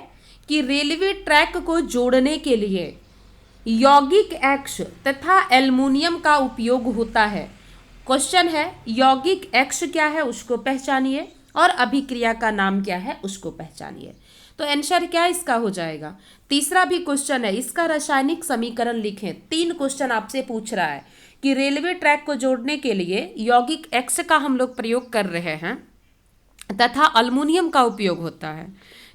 कि रेलवे ट्रैक को जोड़ने के लिए यौगिक एक्स तथा एल्युमिनियम का उपयोग होता है। क्वेश्चन है यौगिक एक्स क्या है उसको पहचानिए और अभिक्रिया का नाम क्या है उसको पहचानिए। तो आंसर क्या इसका हो जाएगा। तीसरा भी क्वेश्चन है, इसका रासायनिक समीकरण लिखें। 3 क्वेश्चन आपसे पूछ रहा है कि रेलवे ट्रैक को जोड़ने के लिए यौगिक एक्स का हम लोग प्रयोग कर रहे हैं तथा अल्युमिनियम का उपयोग होता है।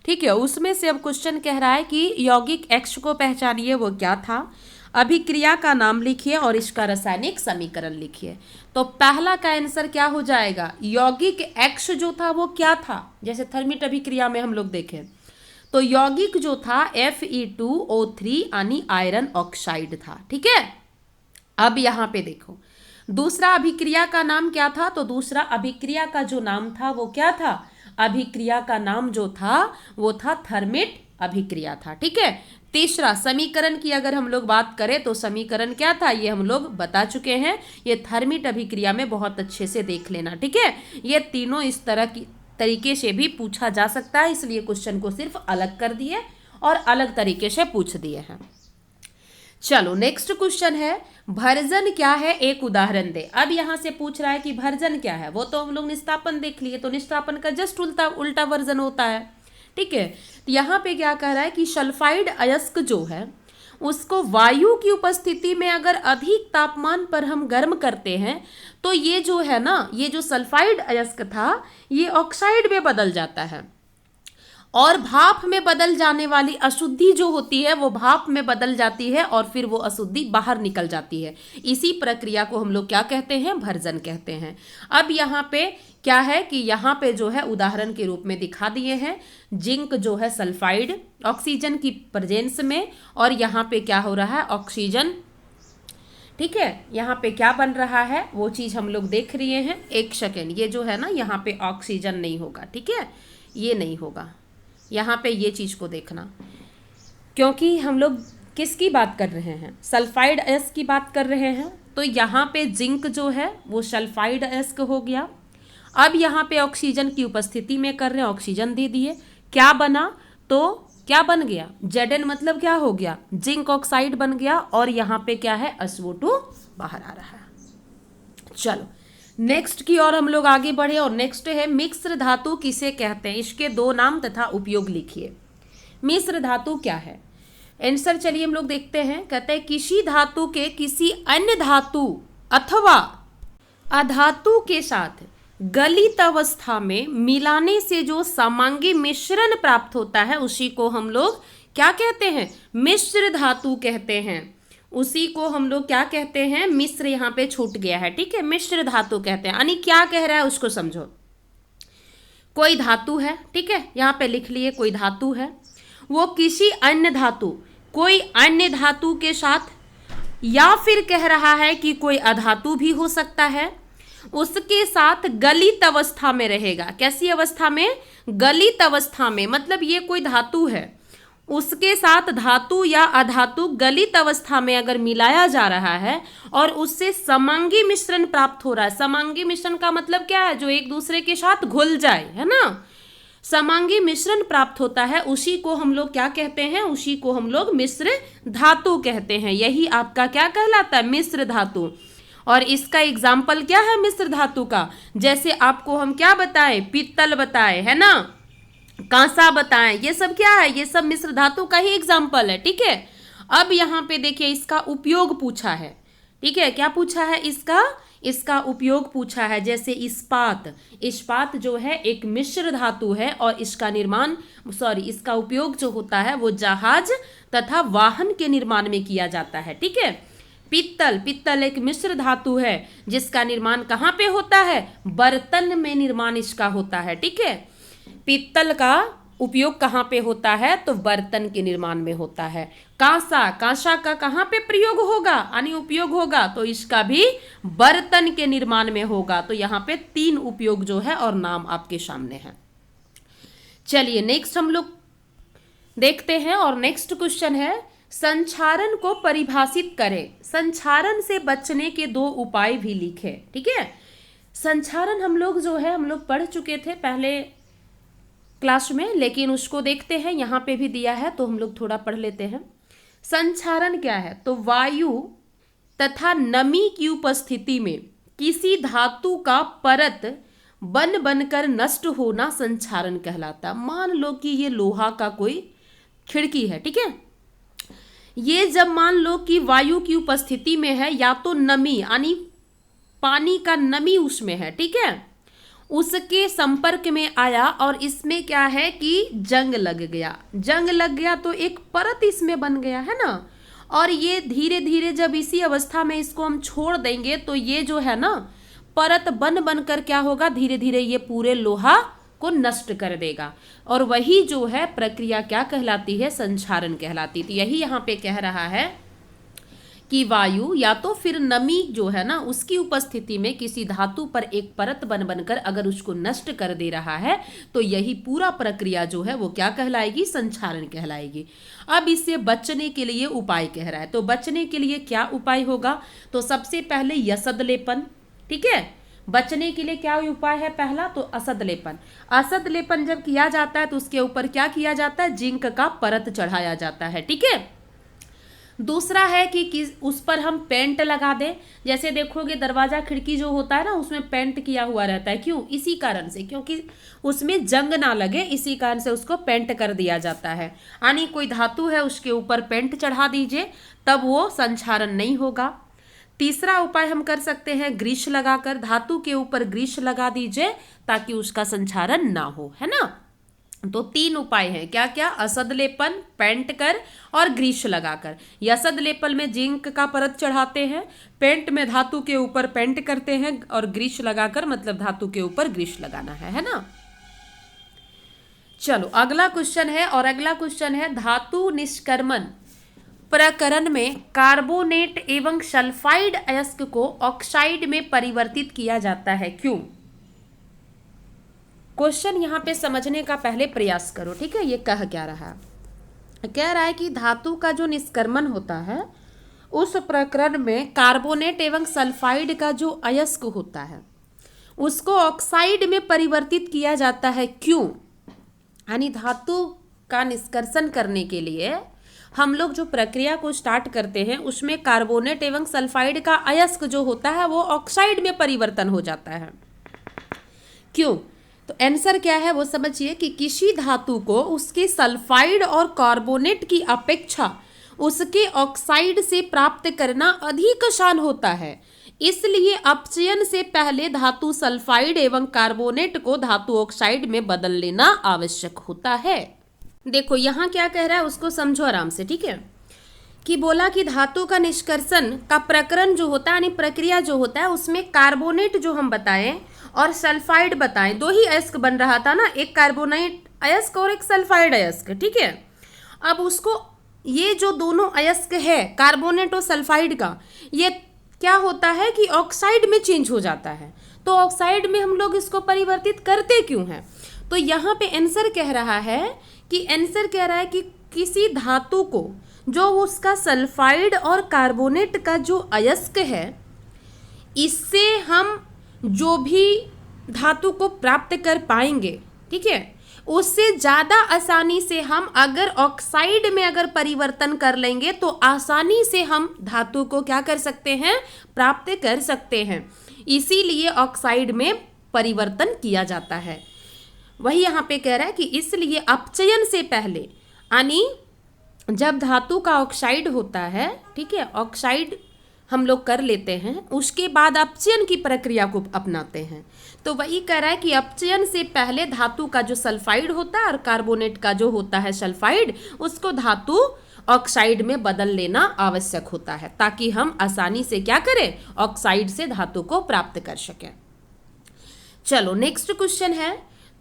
ठीक है, उसमें से अब क्वेश्चन कह रहा है कि यौगिक एक्स को पहचानिए, वो क्या था, अभिक्रिया का नाम लिखिए और इसका रासायनिक समीकरण लिखिए। तो पहला का आंसर क्या हो जाएगा, यौगिक एक्स जो था वो क्या था, जैसे थर्मिट अभिक्रिया में हम लोग देखें तो यौगिक जो था Fe2O3 यानी आयरन ऑक्साइड था। ठीक है, अब यहां पे देखो दूसरा अभिक्रिया का नाम क्या था, तो दूसरा अभिक्रिया का जो नाम था वो क्या था, अभिक्रिया का नाम जो था वो था थर्मिट अभिक्रिया था। ठीक है, तीसरा समीकरण की अगर हम लोग बात करें तो समीकरण क्या था ये हम लोग बता चुके हैं, ये थर्मिट अभिक्रिया में बहुत अच्छे से देख लेना। ठीक है, ये तीनों इस तरह की तरीके से भी पूछा जा सकता है, इसलिए क्वेश्चन को सिर्फ अलग कर दिए और अलग तरीके से पूछ दिए हैं। चलो नेक्स्ट क्वेश्चन है, भर्जन क्या है एक उदाहरण दे। अब यहां से पूछ रहा है कि भर्जन क्या है, वो तो हम लोग निस्तापन देख लिए, तो निस्तापन का जस्ट उल्टा वर्जन होता है। ठीक है, तो यहाँ पे क्या कह रहा है कि सल्फाइड अयस्क जो है उसको वायु की उपस्थिति में अगर अधिक तापमान पर हम गर्म करते हैं तो ये जो है ना, ये जो सल्फाइड अयस्क था ये ऑक्साइड में बदल जाता है और भाप में बदल जाने वाली अशुद्धि जो होती है वो भाप में बदल जाती है और फिर वो अशुद्धि बाहर निकल जाती है। इसी प्रक्रिया को हम लोग क्या कहते हैं, भर्जन कहते हैं। अब यहाँ पे क्या है कि यहाँ पे जो है उदाहरण के रूप में दिखा दिए हैं, जिंक जो है सल्फाइड ऑक्सीजन की प्रेजेंस में, और यहाँ पे क्या हो रहा है, ऑक्सीजन। ठीक है, यहाँ पे क्या बन रहा है वो चीज़ हम लोग देख रहे हैं। एक सेकेंड, ये जो है ना यहाँ पे ऑक्सीजन नहीं होगा, ठीक है, ये नहीं होगा, यहाँ पे ये चीज़ को देखना, क्योंकि हम लोग किसकी बात कर रहे हैं, सल्फाइड अयस्क की बात कर रहे हैं। तो यहाँ पे जिंक जो है वो सल्फाइड अयस्क हो गया। अब यहाँ पे ऑक्सीजन की उपस्थिति में कर रहे हैं, ऑक्सीजन दे दिए, क्या बना, तो क्या बन गया, Zn मतलब क्या हो गया, जिंक ऑक्साइड बन गया, और यहाँ पे क्या है, SO2 बाहर आ रहा है। चलो नेक्स्ट की ओर हम लोग आगे बढ़े, और नेक्स्ट है मिश्र धातु किसे कहते हैं, इसके 2 नाम तथा उपयोग लिखिए। मिश्र धातु क्या है, आंसर चलिए हम लोग देखते हैं। कहते हैं किसी धातु के किसी अन्य धातु अथवा अधातु के साथ गलित अवस्था में मिलाने से जो समांगी मिश्रण प्राप्त होता है उसी को हम लोग क्या कहते हैं, मिश्र धातु कहते हैं। उसी को हम लोग क्या कहते हैं, मिश्र यहाँ पे छूट गया है, ठीक है, मिश्र धातु कहते हैं। यानी क्या कह रहा है उसको समझो, कोई धातु है, ठीक है, यहाँ पे लिख लिए कोई धातु है, वो किसी अन्य धातु, कोई अन्य धातु के साथ, या फिर कह रहा है कि कोई अधातु भी हो सकता है, उसके साथ गलित अवस्था में रहेगा। कैसी अवस्था में, गलित अवस्था में, मतलब ये कोई धातु है, उसके साथ धातु या अधातु गलित अवस्था में अगर मिलाया जा रहा है और उससे समांगी मिश्रण प्राप्त हो रहा है। समांगी मिश्रण का मतलब क्या है, जो एक दूसरे के साथ घुल जाए, है ना, समांगी मिश्रण प्राप्त होता है, उसी को हम लोग क्या कहते हैं, उसी को हम लोग मिश्र धातु कहते हैं। यही आपका क्या कहलाता है, मिश्र धातु। और इसका एग्जाम्पल क्या है मिश्र धातु का, जैसे आपको हम क्या बताए, पीतल बताए, है ना, कांसा बताएं, ये सब क्या है, ये सब मिश्र धातु का ही एग्जाम्पल है। ठीक है, अब यहाँ पे देखिए इसका उपयोग पूछा है। ठीक है, क्या पूछा है, इसका उपयोग पूछा है। जैसे इस्पात, इस्पात जो है एक मिश्र धातु है और इसका निर्माण इसका उपयोग जो होता है वो जहाज तथा वाहन के निर्माण में किया जाता है। ठीक है, पित्तल, पित्तल एक मिश्र धातु है जिसका निर्माण कहाँ पे होता है, बर्तन में निर्माण इसका होता है। ठीक है, पित्तल का उपयोग कहाँ पे होता है, तो बर्तन के निर्माण में होता है। कांसा, कांसा का कहाँ पे प्रयोग होगा यानी उपयोग होगा, तो इसका भी बर्तन के निर्माण में होगा। तो यहाँ पे 3 उपयोग जो है और नाम आपके सामने है। चलिए नेक्स्ट हम लोग देखते हैं और नेक्स्ट क्वेश्चन है, संचारण को परिभाषित करें। संचारण से बचने के 2 उपाय भी लिखे। ठीक है, संचारण हम लोग पढ़ चुके थे पहले क्लास में, लेकिन उसको देखते हैं, यहाँ पे भी दिया है तो हम लोग थोड़ा पढ़ लेते हैं। संचारण क्या है, तो वायु तथा नमी की उपस्थिति में किसी धातु का परत बन बनकर नष्ट होना संचारण कहलाता। मान लो कि ये लोहा का कोई खिड़की है। ठीक है, ये जब मान लो कि वायु की उपस्थिति में है या तो नमी यानी पानी का नमी उसमें है। ठीक है, उसके संपर्क में आया और इसमें क्या है कि जंग लग गया, जंग लग गया तो एक परत इसमें बन गया है ना। और ये धीरे धीरे जब इसी अवस्था में इसको हम छोड़ देंगे तो ये जो है ना परत बन बनकर क्या होगा, धीरे धीरे ये पूरे लोहा को नष्ट कर देगा। और वही जो है प्रक्रिया क्या कहलाती है, संचारण कहलाती। तो यही यहाँ पे कह रहा है कि वायु या तो फिर नमी जो है ना उसकी उपस्थिति में किसी धातु पर एक परत बन बनकर अगर उसको नष्ट कर दे रहा है तो यही पूरा प्रक्रिया जो है वो क्या कहलाएगी, संचारण कहलाएगी। अब इससे बचने के लिए उपाय कह रहा है, तो बचने के लिए क्या उपाय होगा, तो सबसे पहले यसद लेपन। ठीक है, बचने के लिए क्या उपाय है, पहला तो असद लेपन। असद लेपन जब किया जाता है तो उसके ऊपर क्या किया जाता है, जिंक का परत चढ़ाया जाता है। ठीक है, दूसरा है कि उस पर हम पेंट लगा दें। जैसे देखोगे दरवाजा खिड़की जो होता है ना उसमें पेंट किया हुआ रहता है, क्यों, इसी कारण से, क्योंकि उसमें जंग ना लगे, इसी कारण से उसको पेंट कर दिया जाता है। यानी कोई धातु है उसके ऊपर पेंट चढ़ा दीजिए तब वो संचारण नहीं होगा। तीसरा उपाय हम कर सकते हैं ग्रीस लगाकर, धातु के ऊपर ग्रीस लगा दीजिए ताकि उसका संचारण ना हो, है ना। तो 3 उपाय हैं, क्या क्या, असद लेपन, पेंट कर और ग्रीस लगाकर। यसद लेपन में जिंक का परत चढ़ाते हैं, पेंट में धातु के ऊपर पेंट करते हैं और ग्रीस लगाकर मतलब धातु के ऊपर ग्रीस लगाना है ना। चलो अगला क्वेश्चन है, और अगला क्वेश्चन है धातु निष्कर्मण प्रकरण में कार्बोनेट एवं सल्फाइड अयस्क को ऑक्साइड में परिवर्तित किया जाता है, क्यों। क्वेश्चन यहाँ पे समझने का पहले प्रयास करो। ठीक है, ये कह क्या रहा है, कह रहा है कि धातु का जो निष्कर्मण होता है उस प्रकरण में कार्बोनेट एवं सल्फाइड का जो अयस्क होता है उसको ऑक्साइड में परिवर्तित किया जाता है, क्यों। यानी धातु का निष्कर्षण करने के लिए हम लोग जो प्रक्रिया को स्टार्ट करते हैं उसमें कार्बोनेट एवं सल्फाइड का अयस्क जो होता है वो ऑक्साइड में परिवर्तन हो जाता है, क्यों। तो आंसर क्या है वो समझिए कि किसी धातु को उसके सल्फाइड और कार्बोनेट की अपेक्षा उसके ऑक्साइड से प्राप्त करना अधिक आसान होता है, इसलिए अपचयन से पहले धातु सल्फाइड एवं कार्बोनेट को धातु ऑक्साइड में बदल लेना आवश्यक होता है। देखो यहाँ क्या कह रहा है उसको समझो आराम से। ठीक है, कि बोला कि धातु का निष्कर्षण का प्रकरण जो होता है यानी प्रक्रिया जो होता है उसमें कार्बोनेट जो हम बताएं और सल्फाइड बताएं, 2 ही अयस्क बन रहा था ना, एक कार्बोनेट अयस्क और एक सल्फाइड अयस्क। ठीक है, अब उसको ये जो दोनों अयस्क है कार्बोनेट और सल्फाइड का, ये क्या होता है कि ऑक्साइड में चेंज हो जाता है। तो ऑक्साइड में हम लोग इसको परिवर्तित करते क्यों हैं, तो यहाँ पे आंसर कह रहा है कि किसी धातु को जो उसका सल्फाइड और कार्बोनेट का जो अयस्क है इससे हम जो भी धातु को प्राप्त कर पाएंगे, ठीक है, उससे ज़्यादा आसानी से हम अगर ऑक्साइड में अगर परिवर्तन कर लेंगे तो आसानी से हम धातु को क्या कर सकते हैं, प्राप्त कर सकते हैं। इसीलिए ऑक्साइड में परिवर्तन किया जाता है। वही यहाँ पे कह रहा है कि इसलिए अपचयन से पहले, यानी जब धातु का ऑक्साइड होता है, ठीक है, ऑक्साइड हम लोग कर लेते हैं, उसके बाद अपचयन की प्रक्रिया को अपनाते हैं। तो वही कह रहा है कि अपचयन से पहले धातु का जो सल्फाइड होता है और कार्बोनेट का जो होता है सल्फाइड, उसको धातु ऑक्साइड में बदल लेना आवश्यक होता है, ताकि हम आसानी से क्या करें, ऑक्साइड से धातु को प्राप्त कर सकें। चलो नेक्स्ट क्वेश्चन है,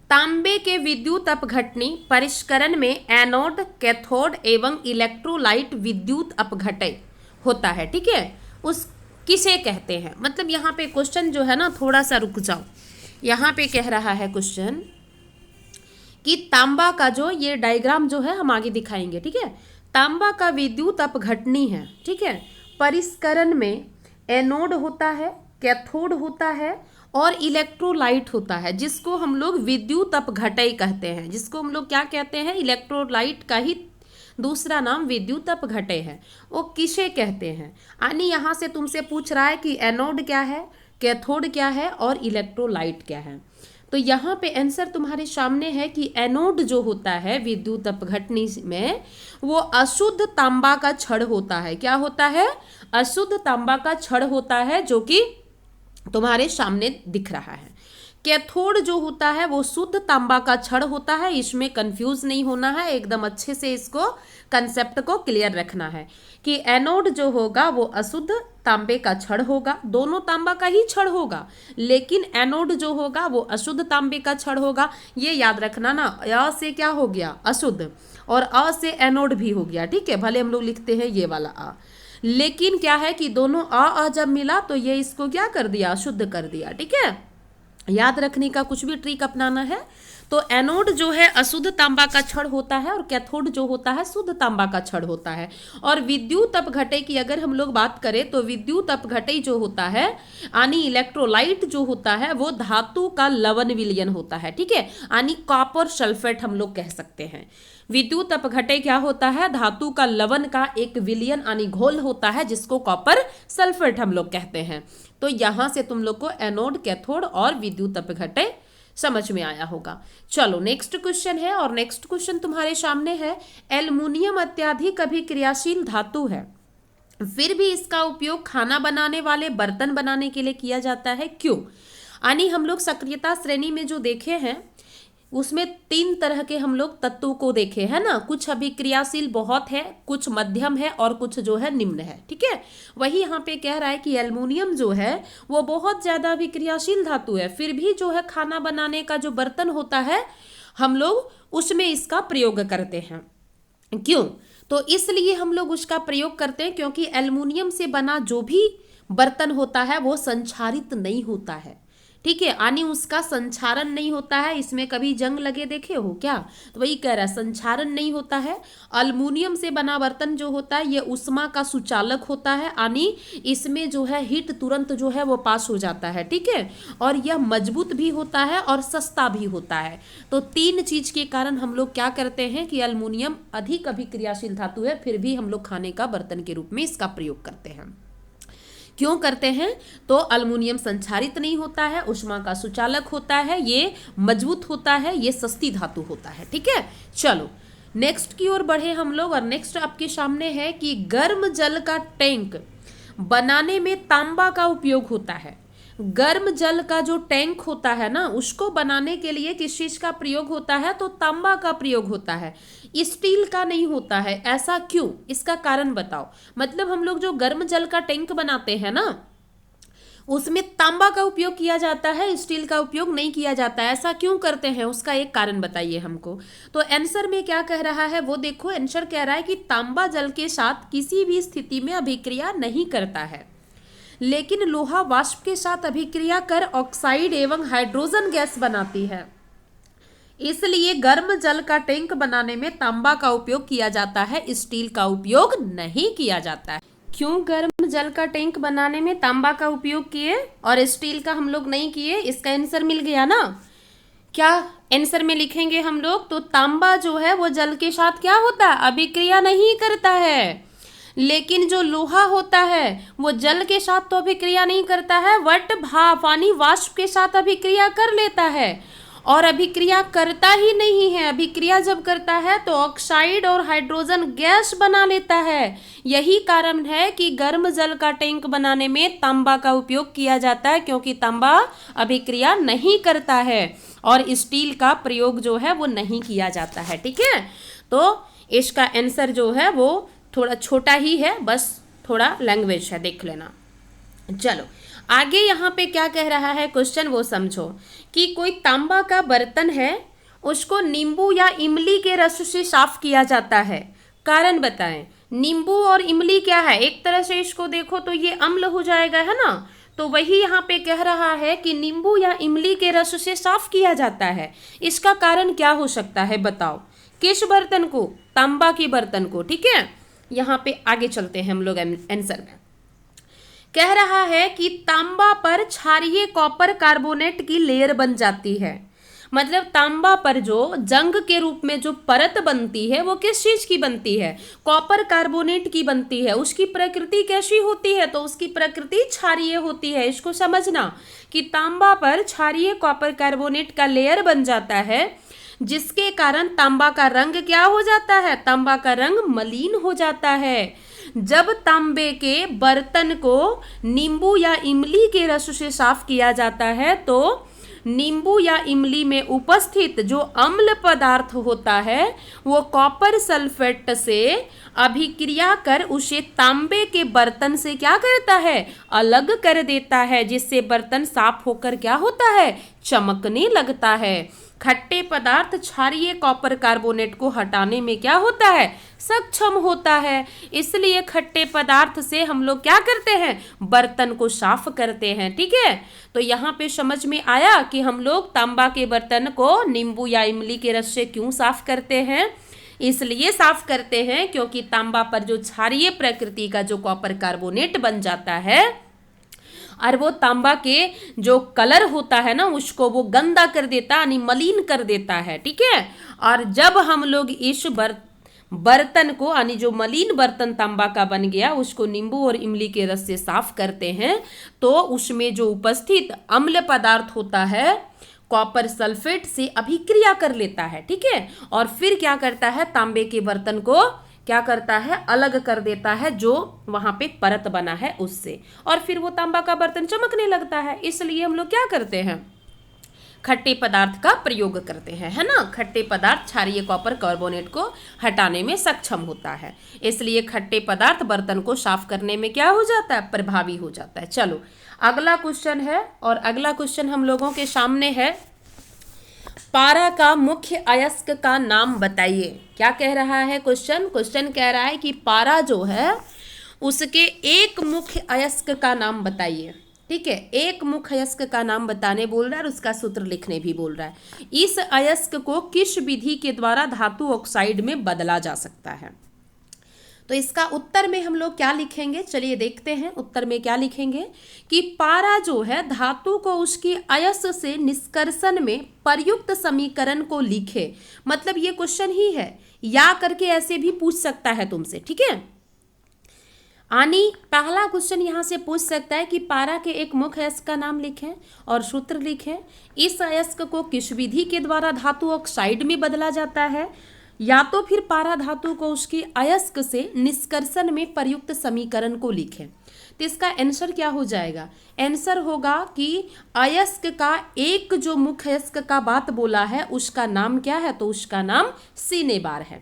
तांबे के विद्युत अपघटनी परिष्करण में एनोड, कैथोड एवं इलेक्ट्रोलाइट विद्युत अपघटय होता है, ठीक है, उस किसे कहते हैं। मतलब यहाँ पे क्वेश्चन जो है ना, थोड़ा सा रुक जाओ, यहाँ पे कह रहा है क्वेश्चन कि तांबा का जो ये डायग्राम जो है हम आगे दिखाएंगे, ठीक है, तांबा का विद्युत अपघटनी है, ठीक है, परिष्करण में एनोड होता है, कैथोड होता है और इलेक्ट्रोलाइट होता है, जिसको हम लोग विद्युत अपघटय कहते हैं, जिसको हम लोग क्या कहते हैं, इलेक्ट्रोलाइट का ही दूसरा नाम विद्युत अपघटय है। वो किसे कहते हैं, यानी यहाँ से तुमसे पूछ रहा है कि एनोड क्या है, कैथोड क्या है और इलेक्ट्रोलाइट क्या है। तो यहाँ पे आंसर तुम्हारे सामने है कि एनोड जो होता है विद्युत अपघटनी में, वो अशुद्ध तांबा का छड़ होता है। क्या होता है, अशुद्ध तांबा का छड़ होता है, जो कि तुम्हारे सामने दिख रहा है। कैथोड जो होता है वो शुद्ध तांबा का छड़ होता है, इसमें कंफ्यूज नहीं होना है, एकदम अच्छे से इसको कंसेप्ट को क्लियर रखना है कि एनोड जो होगा वो अशुद्ध तांबे का छड़ होगा, दोनों तांबा का ही छड़ होगा, लेकिन एनोड जो होगा वो अशुद्ध तांबे का छड़ होगा। ये याद रखना ना, अ से क्या हो गया, अशुद्ध, और अ से एनोड भी हो गया, ठीक है, भले हम लोग लिखते हैं ये वाला आ, लेकिन क्या है कि दोनों अ जब मिला तो ये इसको क्या कर दिया, अशुद्ध कर दिया, ठीक है। याद रखने का कुछ भी ट्रिक अपनाना है। तो एनोड जो है अशुद्ध तांबा का छड़ होता है और कैथोड जो होता है शुद्ध तांबा का छड़ होता है। और विद्युत अपघटय की अगर हम लोग बात करें तो विद्युत अपघटय जो होता है, यानी इलेक्ट्रोलाइट जो होता है, वो धातु का लवण विलयन होता है, ठीक है, यानी कॉपर सल्फेट हम लोग कह सकते हैं। विद्युत अपघटय क्या होता है, धातु का लवण का एक विलयन यानी घोल होता है, जिसको कॉपर सल्फेट हम लोग कहते हैं। तो यहां से तुम लोग को एनोड, कैथोड और विद्युत अपघटय समझ में आया होगा। चलो नेक्स्ट क्वेश्चन है, और नेक्स्ट क्वेश्चन तुम्हारे सामने है, एल्युमिनियम अत्यधिक अभिक्रियाशील धातु है, फिर भी इसका उपयोग खाना बनाने वाले बर्तन बनाने के लिए किया जाता है, क्यों। यानी हम लोग सक्रियता श्रेणी में जो देखे हैं उसमें 3 तरह के हम लोग तत्वों को देखे है ना, कुछ अभिक्रियाशील बहुत है, कुछ मध्यम है और कुछ जो है निम्न है, ठीक है। वही यहाँ पे कह रहा है कि एल्युमिनियम जो है वो बहुत ज्यादा अभिक्रियाशील धातु है, फिर भी जो है खाना बनाने का जो बर्तन होता है हम लोग उसमें इसका प्रयोग करते हैं। क्यों, तो इसलिए हम लोग उसका प्रयोग करते हैं क्योंकि एल्युमिनियम से बना जो भी बर्तन होता है वो संक्षारित नहीं होता है, ठीक है, यानी उसका संक्षारण नहीं होता है। इसमें कभी जंग लगे देखे हो क्या, तो वही कह रहा है संक्षारण नहीं होता है। एल्युमिनियम से बना बर्तन जो होता है ये उष्मा का सुचालक होता है, यानी इसमें जो है हीट तुरंत जो है वो पास हो जाता है, ठीक है, और यह मजबूत भी होता है और सस्ता भी होता है। तो 3 चीज के कारण हम लोग क्या करते हैं कि एल्युमिनियम अधिक अभिक्रियाशील धातु है, फिर भी हम लोग खाने का बर्तन के रूप में इसका प्रयोग करते हैं। क्यों करते हैं, तो एल्युमिनियम संक्षारित नहीं होता है, ऊष्मा का सुचालक होता है, ये मजबूत होता है, ये सस्ती धातु होता है, ठीक है। चलो नेक्स्ट की ओर बढ़े हम लोग, और नेक्स्ट आपके सामने है कि गर्म जल का टैंक बनाने में तांबा का उपयोग होता है। गर्म जल का जो टैंक होता है ना, उसको बनाने के लिए किस चीज का प्रयोग होता है, तो तांबा का प्रयोग होता है, स्टील का नहीं होता है। ऐसा क्यों, इसका कारण बताओ। मतलब हम लोग जो गर्म जल का टैंक बनाते हैं ना, उसमें तांबा का उपयोग किया जाता है, स्टील का उपयोग नहीं किया जाता है। ऐसा क्यों करते हैं, उसका एक कारण बताइए हमको। तो आंसर में क्या कह रहा है वो देखो, आंसर कह रहा है कि तांबा जल के साथ किसी भी स्थिति में अभिक्रिया नहीं करता है, लेकिन लोहा वाष्प के साथ अभिक्रिया कर ऑक्साइड एवं हाइड्रोजन गैस बनाती है। इसलिए गर्म जल का टैंक बनाने में तांबा का उपयोग किया जाता है, स्टील का उपयोग नहीं किया जाता है। क्यों गर्म जल का टैंक बनाने में तांबा का उपयोग किए और स्टील का हम लोग नहीं किए, इसका आंसर मिल गया ना। क्या आंसर में लिखेंगे हम लोग, तो तांबा जो है वो जल के साथ क्या होता है, अभिक्रिया नहीं करता है, लेकिन जो लोहा होता है वो जल के साथ तो अभिक्रिया नहीं करता है, बट भाप यानी वाष्प के साथ अभिक्रिया कर लेता है। और अभिक्रिया करता ही नहीं है। अभिक्रिया जब करता है तो ऑक्साइड और हाइड्रोजन गैस बना लेता है। यही कारण है कि गर्म जल का टैंक बनाने में तांबा का उपयोग किया जाता है, क्योंकि तांबा अभिक्रिया नहीं करता है और स्टील का प्रयोग जो है वो नहीं किया जाता है। ठीक है, तो इसका आंसर जो है वो थोड़ा छोटा ही है, बस थोड़ा लैंग्वेज है, देख लेना। चलो आगे यहाँ पे क्या कह रहा है क्वेश्चन वो समझो कि कोई तांबा का बर्तन है, उसको नींबू या इमली के रस से साफ किया जाता है। कारण बताएं। नींबू और इमली क्या है, एक तरह से इसको देखो तो ये अम्ल हो जाएगा, है ना। तो वही यहाँ पे कह रहा है कि नींबू या इमली के रस से साफ किया जाता है। इसका कारण क्या हो सकता है बताओ। किस बर्तन को? तांबा के बर्तन को। ठीक है, यहाँ पे आगे चलते हैं हम लोग आंसर में। कह रहा है कि तांबा पर क्षारीय कॉपर कार्बोनेट की लेयर बन जाती है। मतलब तांबा पर जो जंग के रूप में जो परत बनती है वो किस चीज की बनती है? कॉपर कार्बोनेट की बनती है। उसकी प्रकृति कैसी होती है? तो उसकी प्रकृति क्षारीय होती है। इसको समझना कि तांबा पर क्षारीय कॉपर कार्बोनेट का लेयर बन जाता है, जिसके कारण तांबा का रंग क्या हो जाता है? तांबा का रंग मलिन हो जाता है। जब तांबे के बर्तन को नींबू या इमली के रस से साफ किया जाता है तो नींबू या इमली में उपस्थित जो अम्ल पदार्थ होता है वो कॉपर सल्फेट से अभिक्रिया कर उसे तांबे के बर्तन से क्या करता है? अलग कर देता है, जिससे बर्तन साफ होकर क्या होता है? चमकने लगता है। खट्टे पदार्थ क्षारीय कॉपर कार्बोनेट को हटाने में क्या होता है? सक्षम होता है। इसलिए खट्टे पदार्थ से हम लोग क्या करते हैं? बर्तन को साफ करते हैं। ठीक है, तो यहाँ पे समझ में आया कि हम लोग तांबा के बर्तन को नींबू या इमली के रस से क्यों साफ करते हैं। इसलिए साफ करते हैं क्योंकि तांबा पर जो क्षारीय प्रकृति का जो कॉपर कार्बोनेट बन जाता है और वो तांबा के जो कलर होता है ना उसको वो गंदा कर देता, यानी मलिन कर देता है। ठीक है, और जब हम लोग इस बर्तन को, यानी जो मलिन बर्तन तांबा का बन गया, उसको नींबू और इमली के रस से साफ करते हैं तो उसमें जो उपस्थित अम्ल पदार्थ होता है कॉपर सल्फेट से अभिक्रिया कर लेता है। ठीक है, और फिर क्या करता है? तांबे के बर्तन को क्या करता है? अलग कर देता है, जो वहां पे परत बना है उससे, और फिर वो तांबा का बर्तन चमकने लगता है। इसलिए हम लोग क्या करते हैं? खट्टे पदार्थ का प्रयोग करते हैं, है ना। खट्टे पदार्थ क्षारीय कॉपर कार्बोनेट को हटाने में सक्षम होता है, इसलिए खट्टे पदार्थ बर्तन को साफ करने में क्या हो जाता है? प्रभावी हो जाता है। चलो अगला क्वेश्चन है, और अगला क्वेश्चन हम लोगों के सामने है, पारा का मुख्य अयस्क का नाम बताइए। क्या कह रहा है क्वेश्चन? क्वेश्चन कह रहा है कि पारा जो है उसके एक मुख्य अयस्क का नाम बताइए। ठीक है, एक मुख्य अयस्क का नाम बताने बोल रहा है और उसका सूत्र लिखने भी बोल रहा है। इस अयस्क को किस विधि के द्वारा धातु ऑक्साइड में बदला जा सकता है? तो इसका उत्तर में हम लोग क्या लिखेंगे? चलिए देखते हैं उत्तर में क्या लिखेंगे कि पारा जो है धातु को उसकी अयस्क से निष्कर्षण में प्रयुक्त समीकरण को लिखे। मतलब ये क्वेश्चन ही है, या करके ऐसे भी पूछ सकता है तुमसे। ठीक है, आनी पहला क्वेश्चन यहाँ से पूछ सकता है कि पारा के एक मुख्य अयस्क का नाम लिखें और सूत्र लिखें। इस अयस्क को किस विधि के द्वारा धातु ऑक्साइड में बदला जाता है, या तो फिर पारा धातु को उसकी अयस्क से निष्कर्षण में प्रयुक्त समीकरण को लिखें। तो इसका आंसर क्या हो जाएगा? आंसर होगा कि अयस्क का एक जो मुख्य अयस्क का बात बोला है उसका नाम क्या है? तो उसका नाम सिनेबार है।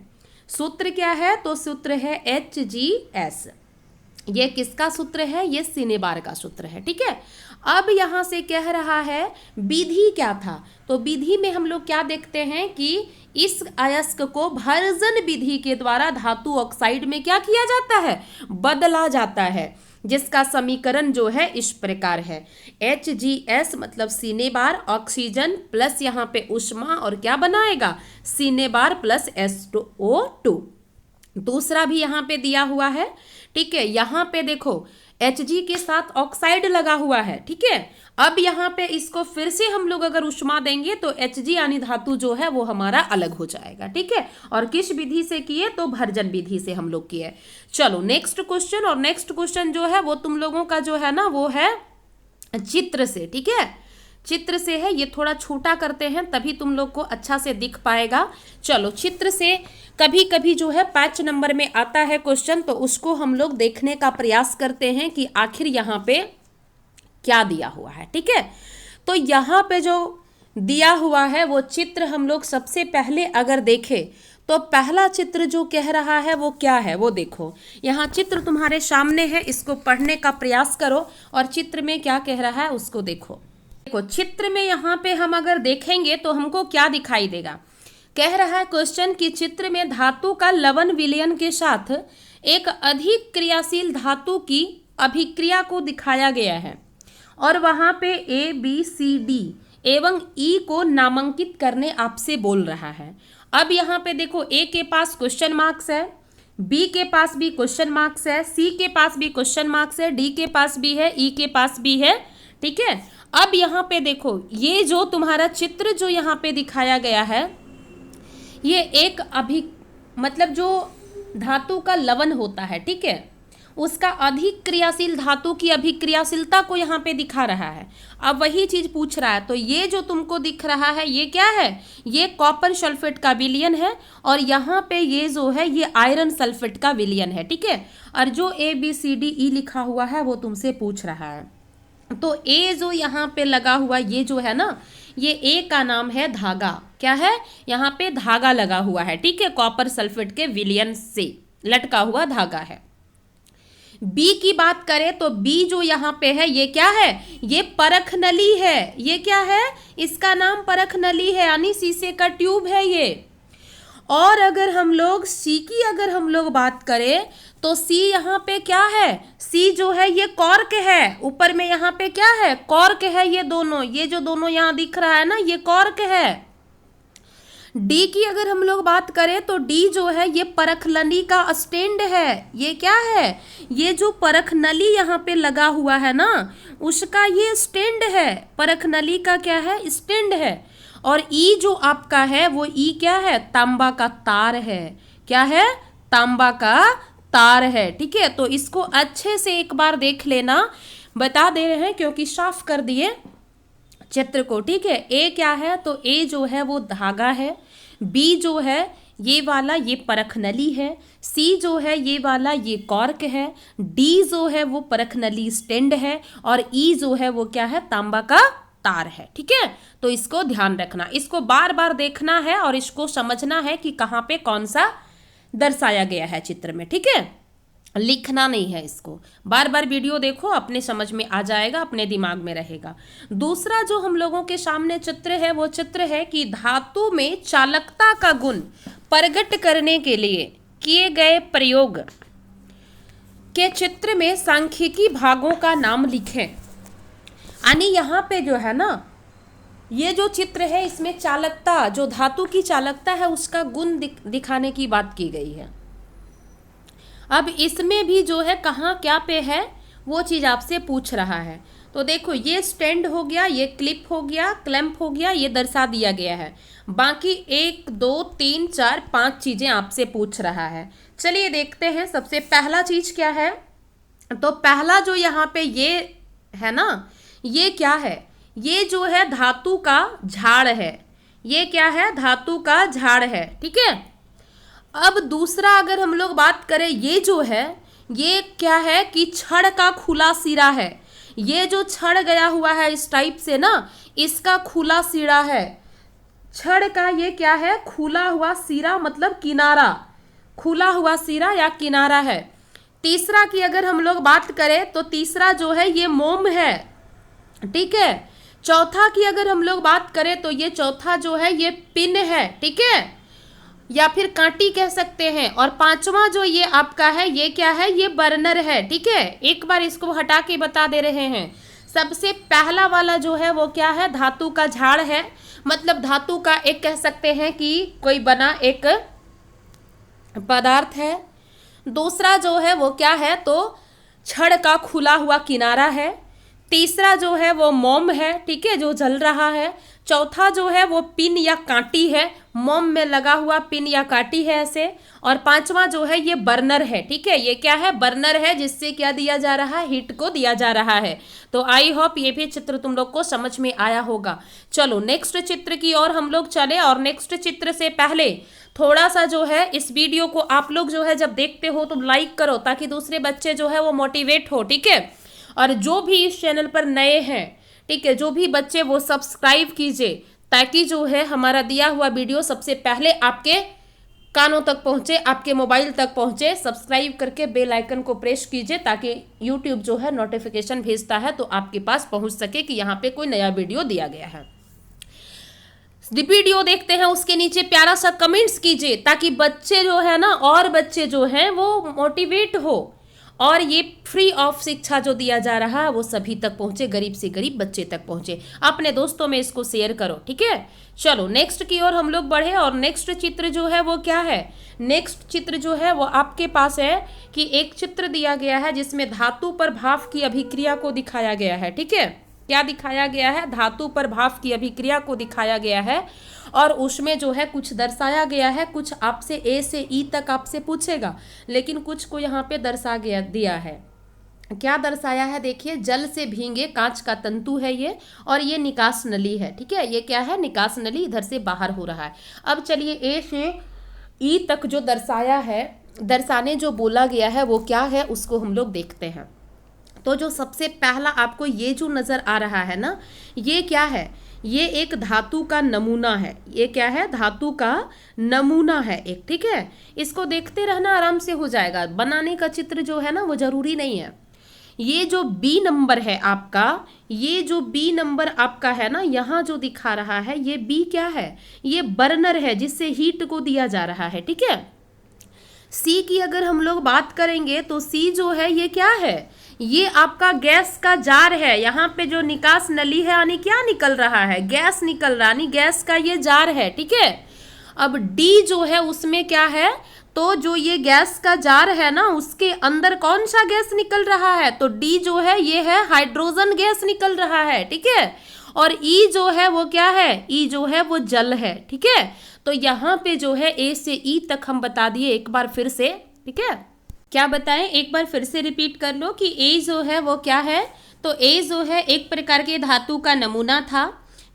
सूत्र क्या है? तो सूत्र है HgS। ये किसका सूत्र है? ये सिनेबार का सूत्र है। ठीक है, अब यहाँ से कह रहा है विधि क्या था? तो विधि में हम लोग क्या देखते हैं कि इस अयस्क को भर्जन विधि के द्वारा धातु ऑक्साइड में क्या किया जाता है? बदला जाता है, जिसका समीकरण जो है इस प्रकार है। HgS मतलब सिनेबार, ऑक्सीजन प्लस यहाँ पे ऊष्मा और क्या बनाएगा? Cinnabar plus SO2। दूसरा भी यहाँ पे दिया हुआ है। ठीक है, यहाँ पे देखो Hg के साथ ऑक्साइड लगा हुआ है। ठीक है, अब यहाँ पे इसको फिर से हम लोग अगर ऊष्मा देंगे तो Hg यानी धातु जो है वो हमारा अलग हो जाएगा। ठीक है, और किस विधि से किए? तो भर्जन विधि से हम लोग किए। चलो नेक्स्ट क्वेश्चन, और नेक्स्ट क्वेश्चन जो है वो तुम लोगों का जो है ना वो है चित्र से। ठीक है, चित्र से है, ये थोड़ा छोटा करते हैं तभी तुम लोग को अच्छा से दिख पाएगा। चलो, चित्र से कभी कभी जो है 5 नंबर में आता है क्वेश्चन, तो उसको हम लोग देखने का प्रयास करते हैं कि आखिर यहाँ पे क्या दिया हुआ है। ठीक है, तो यहाँ पे जो दिया हुआ है वो चित्र हम लोग सबसे पहले अगर देखें तो पहला चित्र जो कह रहा है वो क्या है, वो देखो। यहाँ चित्र तुम्हारे सामने है, इसको पढ़ने का प्रयास करो और चित्र में क्या कह रहा है उसको देखो। देखो, चित्र में यहाँ पे हम अगर देखेंगे तो हमको क्या दिखाई देगा। कह रहा है क्वेश्चन कि चित्र में धातु का लवण विलयन के साथ एक अधिक क्रियाशील धातु की अभिक्रिया को दिखाया गया है और वहाँ पे A, B, C, D एवं E को नामांकित करने आपसे बोल रहा है। अब यहाँ पे देखो, A के पास क्वेश्चन मार्क्स है, B के पास भी क्वेश्चन मार्क्स है, C के पास भी क्वेश्चन मार्क्स है, D के पास भी है, E के पास भी है। ठीक है, अब यहाँ पे देखो, ये जो तुम्हारा चित्र जो यहाँ पे दिखाया गया है, ये एक मतलब जो धातु का लवण होता है, ठीक है, उसका अधिक क्रियाशील धातु की अभिक्रियाशीलता को यहाँ पे दिखा रहा है। अब वही चीज पूछ रहा है, तो ये जो तुमको दिख रहा है ये क्या है, ये कॉपर सल्फेट का विलयन है और यहाँ पे ये जो है ये आयरन सल्फेट का विलयन है। ठीक है, और जो ABCDE लिखा हुआ है वो तुमसे पूछ रहा है। तो ए जो यहाँ पे लगा हुआ ये जो है ना, ये ए का नाम है धागा। क्या है, यहाँ पे धागा लगा हुआ है। ठीक है, कॉपर सल्फेट के विलयन से लटका हुआ धागा है। बी की बात करें तो बी जो यहाँ पे है ये क्या है, ये परख नली है। ये क्या है, इसका नाम परख नली है, यानी शीशे का ट्यूब है ये। और अगर हम लोग सी की अगर हम लोग बात करें तो सी यहाँ पे क्या है, सी जो है ये कॉर्क है। ऊपर में यहाँ पे क्या है, कॉर्क है। ये दोनों, ये जो दोनों यहाँ दिख रहा है ना, ये कॉर्क है। डी की अगर हम लोग बात करें तो डी जो है ये परख नली का स्टैंड है। ये क्या है, ये जो परख नली यहाँ पे लगा हुआ है ना, उसका ये स्टैंड है। परख नली का क्या है, स्टैंड है। और ई जो आपका है वो ई क्या है, तांबा का तार है। क्या है, तांबा का तार है। ठीक है, तो इसको अच्छे से एक बार देख लेना, बता दे रहे हैं क्योंकि साफ कर दिए चित्र को। ठीक है, ए क्या है, तो ए जो है वो धागा है, बी जो है ये वाला ये परख नली है, सी जो है ये वाला ये कॉर्क है, डी जो है वो परख नली स्टैंड है और ई जो है वो क्या है, तांबा का तार है। ठीक है, तो इसको ध्यान रखना, इसको बार बार देखना है और इसको समझना है कि कहाँ पे कौन सा दर्शाया गया है चित्र में। ठीक है, लिखना नहीं है, इसको बार बार वीडियो देखो, अपने समझ में आ जाएगा, अपने दिमाग में रहेगा। दूसरा जो हम लोगों के सामने चित्र है वो चित्र है कि धातु में चालकता का गुण प्रकट करने के लिए किए गए प्रयोग के चित्र में सांख्यिकी भागों का नाम लिखें। यानी यहाँ पे जो है ना, ये जो चित्र है इसमें चालकता, जो धातु की चालकता है उसका गुण दिखाने की बात की गई है। अब इसमें भी जो है कहाँ क्या पे है वो चीज़ आपसे पूछ रहा है। तो देखो, ये स्टैंड हो गया, ये क्लिप हो गया, क्लैंप हो गया, ये दर्शा दिया गया है। बाकी 1 2 3 4 5 चीज़ें आपसे पूछ रहा है। चलिए देखते हैं, सबसे पहला चीज़ क्या है। तो पहला जो यहाँ पे ये है ना, ये क्या है, ये जो है धातु का झाड़ है। ये क्या है, धातु का झाड़ है। ठीक है, अब दूसरा अगर हम लोग बात करें, ये जो है ये क्या है कि छड़ का खुला सिरा है। ये जो छड़ गया हुआ है इस टाइप से ना, इसका खुला सिरा है। छड़ का ये क्या है, खुला हुआ सिरा, मतलब किनारा, खुला हुआ सिरा या किनारा है। तीसरा की अगर हम लोग बात करें तो तीसरा जो है ये मोम है। ठीक है, चौथा की अगर हम लोग बात करें तो ये चौथा जो है ये पिन है। ठीक है, या फिर कांटी कह सकते हैं। और पांचवा जो ये आपका है ये क्या है, ये बर्नर है। ठीक है, एक बार इसको हटा के बता दे रहे हैं। सबसे पहला वाला जो है वो क्या है, धातु का झाड़ है, मतलब धातु का एक कह सकते हैं कि कोई बना एक पदार्थ है। दूसरा जो है वो क्या है, तो छड़ का खुला हुआ किनारा है। तीसरा जो है वो मोम है। ठीक है, जो जल रहा है। चौथा जो है वो पिन या कांटी है, मोम में लगा हुआ पिन या कांटी है ऐसे। और पांचवा जो है ये बर्नर है, ठीक है, ये क्या है, बर्नर है, जिससे क्या दिया जा रहा है, हीट को दिया जा रहा है। तो आई होप ये भी चित्र तुम लोग को समझ में आया होगा। चलो नेक्स्ट चित्र की ओर हम लोग चले, और नेक्स्ट चित्र से पहले थोड़ा सा जो है इस वीडियो को आप लोग जो है जब देखते हो तो लाइक करो, ताकि दूसरे बच्चे जो है वो मोटिवेट हो, ठीक है। और जो भी इस चैनल पर नए हैं, ठीक है, जो भी बच्चे वो सब्सक्राइब कीजिए, ताकि जो है हमारा दिया हुआ वीडियो सबसे पहले आपके कानों तक पहुंचे, आपके मोबाइल तक पहुंचे। सब्सक्राइब करके बेल आइकन को प्रेस कीजिए, ताकि यूट्यूब जो है नोटिफिकेशन भेजता है तो आपके पास पहुंच सके कि यहाँ पे कोई नया वीडियो दिया गया है। वीडियो देखते हैं उसके नीचे प्यारा सा कमेंट्स कीजिए, ताकि बच्चे जो है ना, और बच्चे जो हैं वो मोटिवेट हो, और ये फ्री ऑफ शिक्षा जो दिया जा रहा है वो सभी तक पहुंचे, गरीब से गरीब बच्चे तक पहुंचे। अपने दोस्तों में इसको शेयर करो, ठीक है। चलो नेक्स्ट की ओर हम लोग बढ़े, और नेक्स्ट चित्र जो है वो क्या है, नेक्स्ट चित्र जो है वो आपके पास है कि एक चित्र दिया गया है जिसमें धातु पर भाप की अभिक्रिया को दिखाया गया है, ठीक है। क्या दिखाया गया है, धातु पर भाप की अभिक्रिया को दिखाया गया है, और उसमें जो है कुछ दर्शाया गया है, कुछ आपसे ए से ई तक आपसे पूछेगा, लेकिन कुछ को यहाँ पे दर्शा गया दिया है। क्या दर्शाया है, देखिए, जल से भींगे कांच का तंतु है ये, और ये निकास नली है, ठीक है, ये क्या है, निकास नली, इधर से बाहर हो रहा है। अब चलिए ए से ई तक जो दर्शाया है, दर्शाने जो बोला गया है वो क्या है, उसको हम लोग देखते हैं। तो जो सबसे पहला आपको ये जो नज़र आ रहा है ना, ये क्या है, ये एक धातु का नमूना है। ये क्या है, धातु का नमूना है एक, ठीक है। इसको देखते रहना, आराम से हो जाएगा। बनाने का चित्र जो है ना वो जरूरी नहीं है। ये जो बी नंबर है आपका, ये जो बी नंबर आपका है ना, यहाँ जो दिखा रहा है, ये बी क्या है, ये बर्नर है, जिससे हीट को दिया जा रहा है, ठीक है। सी की अगर हम लोग बात करेंगे तो सी जो है ये क्या है, ये आपका गैस का जार है। यहाँ पे जो निकास नली है, यानी क्या निकल रहा है, गैस निकल रहा, यानी गैस का ये जार है, ठीक है। अब डी जो है उसमें क्या है, तो जो ये गैस का जार है ना, उसके अंदर कौन सा गैस निकल रहा है, तो डी जो है ये है हाइड्रोजन गैस निकल रहा है, ठीक है। और ई जो है वो क्या है, ई जो है वो जल है, ठीक है। तो यहाँ पे जो है ए से ई तक हम बता दिए एक बार फिर से, ठीक है। क्या बताएं, एक बार फिर से रिपीट कर लो कि ए जो है वो क्या है, तो ए जो है एक प्रकार के धातु का नमूना था।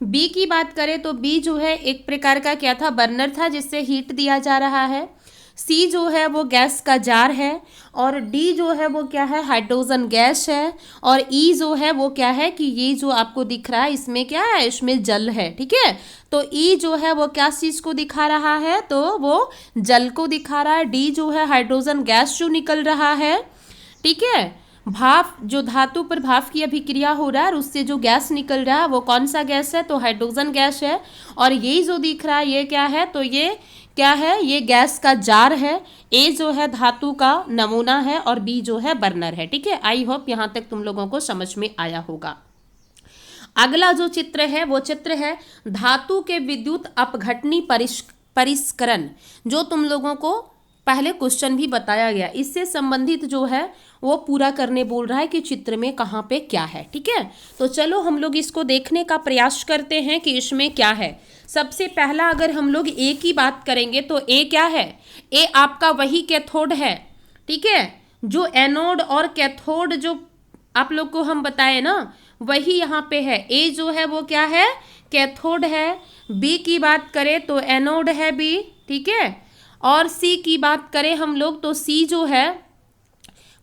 बी की बात करें तो बी जो है एक प्रकार का क्या था, बर्नर था, जिससे हीट दिया जा रहा है। सी जो है वो गैस का जार है, और डी जो है वो क्या है, हाइड्रोजन गैस है, और ई जो है वो क्या है कि ये जो आपको दिख रहा है इसमें क्या है, इसमें जल है, ठीक है। तो ई जो है वो क्या चीज़ को दिखा रहा है, तो वो जल को दिखा रहा है। डी जो है हाइड्रोजन गैस जो निकल रहा है, ठीक है। भाप, जो धातु पर भाप की अभिक्रिया हो रहा है और उससे जो गैस निकल रहा है वो कौन सा गैस है, तो हाइड्रोजन गैस है। और ये जो दिख रहा है ये क्या है, तो ये क्या है, ये गैस का जार है। ए जो है धातु का नमूना है, और बी जो है बर्नर है, ठीक है। आई होप यहाँ तक तुम लोगों को समझ में आया होगा। अगला जो चित्र है वो चित्र है धातु के विद्युत अपघटनी परिष्करण, जो तुम लोगों को पहले क्वेश्चन भी बताया गया, इससे संबंधित जो है वो पूरा करने बोल रहा है कि चित्र में कहाँ पे क्या है, ठीक है। तो चलो हम लोग इसको देखने का प्रयास करते हैं कि इसमें क्या है। सबसे पहला अगर हम लोग ए की बात करेंगे तो ए क्या है, ए आपका वही कैथोड है, ठीक है। जो एनोड और कैथोड जो आप लोग को हम बताए ना, वही यहाँ पे है। ए जो है वो क्या है, कैथोड है। बी की बात करें तो एनोड है बी, ठीक है। और सी की बात करें हम लोग तो सी जो है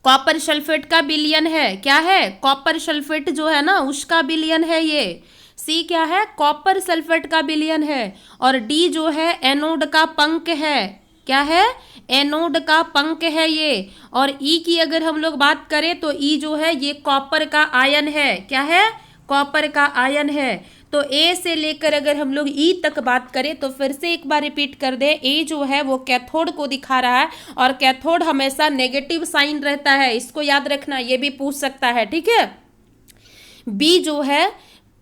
कॉपर सल्फेट का विलयन है। क्या है, कॉपर सल्फेट जो है ना उसका विलयन है ये। सी क्या है, कॉपर सल्फेट का विलयन है। और डी जो है एनोड का पंख है। क्या है, एनोड का पंख है ये। और ई की अगर हम लोग बात करें तो ई जो है ये कॉपर का आयन है। क्या है, कॉपर का आयन है। तो ए से लेकर अगर हम लोग ई तक बात करें तो फिर से एक बार रिपीट कर दे, ए जो है वो कैथोड को दिखा रहा है, और कैथोड हमेशा नेगेटिव साइन रहता है, इसको याद रखना, ये भी पूछ सकता है, ठीक है। बी जो है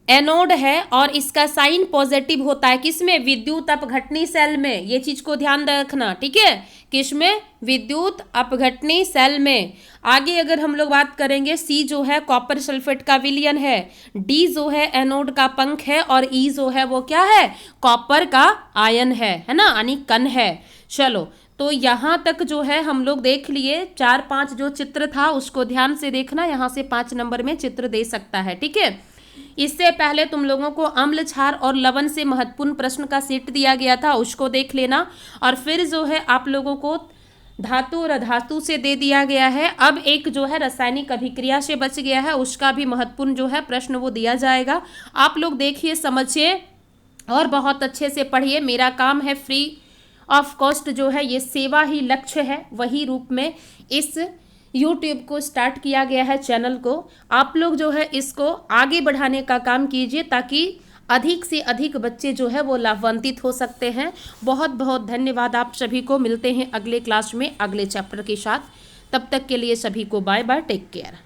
एनोड है और इसका साइन पॉजिटिव होता है, किसमें, विद्युत अपघटनी सेल में, ये चीज को ध्यान रखना, ठीक है। किसमें? विद्युत अपघटनी सेल में। आगे अगर हम लोग बात करेंगे, सी जो है कॉपर सल्फेट का विलयन है, डी जो है एनोड का पंख है, और ई जो है वो क्या है? कॉपर का आयन है ना, यानी कण है। चलो, तो यहाँ तक जो है हम लोग देख लिए। 4-5 जो चित्र था उसको ध्यान से देखना, यहाँ से 5 नंबर में चित्र दे सकता है, ठीक है। इससे पहले तुम लोगों को अम्ल, क्षार और लवण से महत्वपूर्ण प्रश्न का सेट दिया गया था, उसको देख लेना। और फिर जो है आप लोगों को धातु और अधातु से दे दिया गया है। अब एक जो है रासायनिक अभिक्रिया से बच गया है, उसका भी महत्वपूर्ण जो है प्रश्न वो दिया जाएगा। आप लोग देखिए, समझिए और बहुत अच्छे से पढ़िए। मेरा काम है फ्री ऑफ कॉस्ट जो है, ये सेवा ही लक्ष्य है, वही रूप में इस YouTube को स्टार्ट किया गया है चैनल को। आप लोग जो है इसको आगे बढ़ाने का काम कीजिए, ताकि अधिक से अधिक बच्चे जो है वो लाभान्वित हो सकते हैं। बहुत बहुत धन्यवाद आप सभी को। मिलते हैं अगले क्लास में अगले चैप्टर के साथ। तब तक के लिए सभी को बाय बाय, टेक केयर।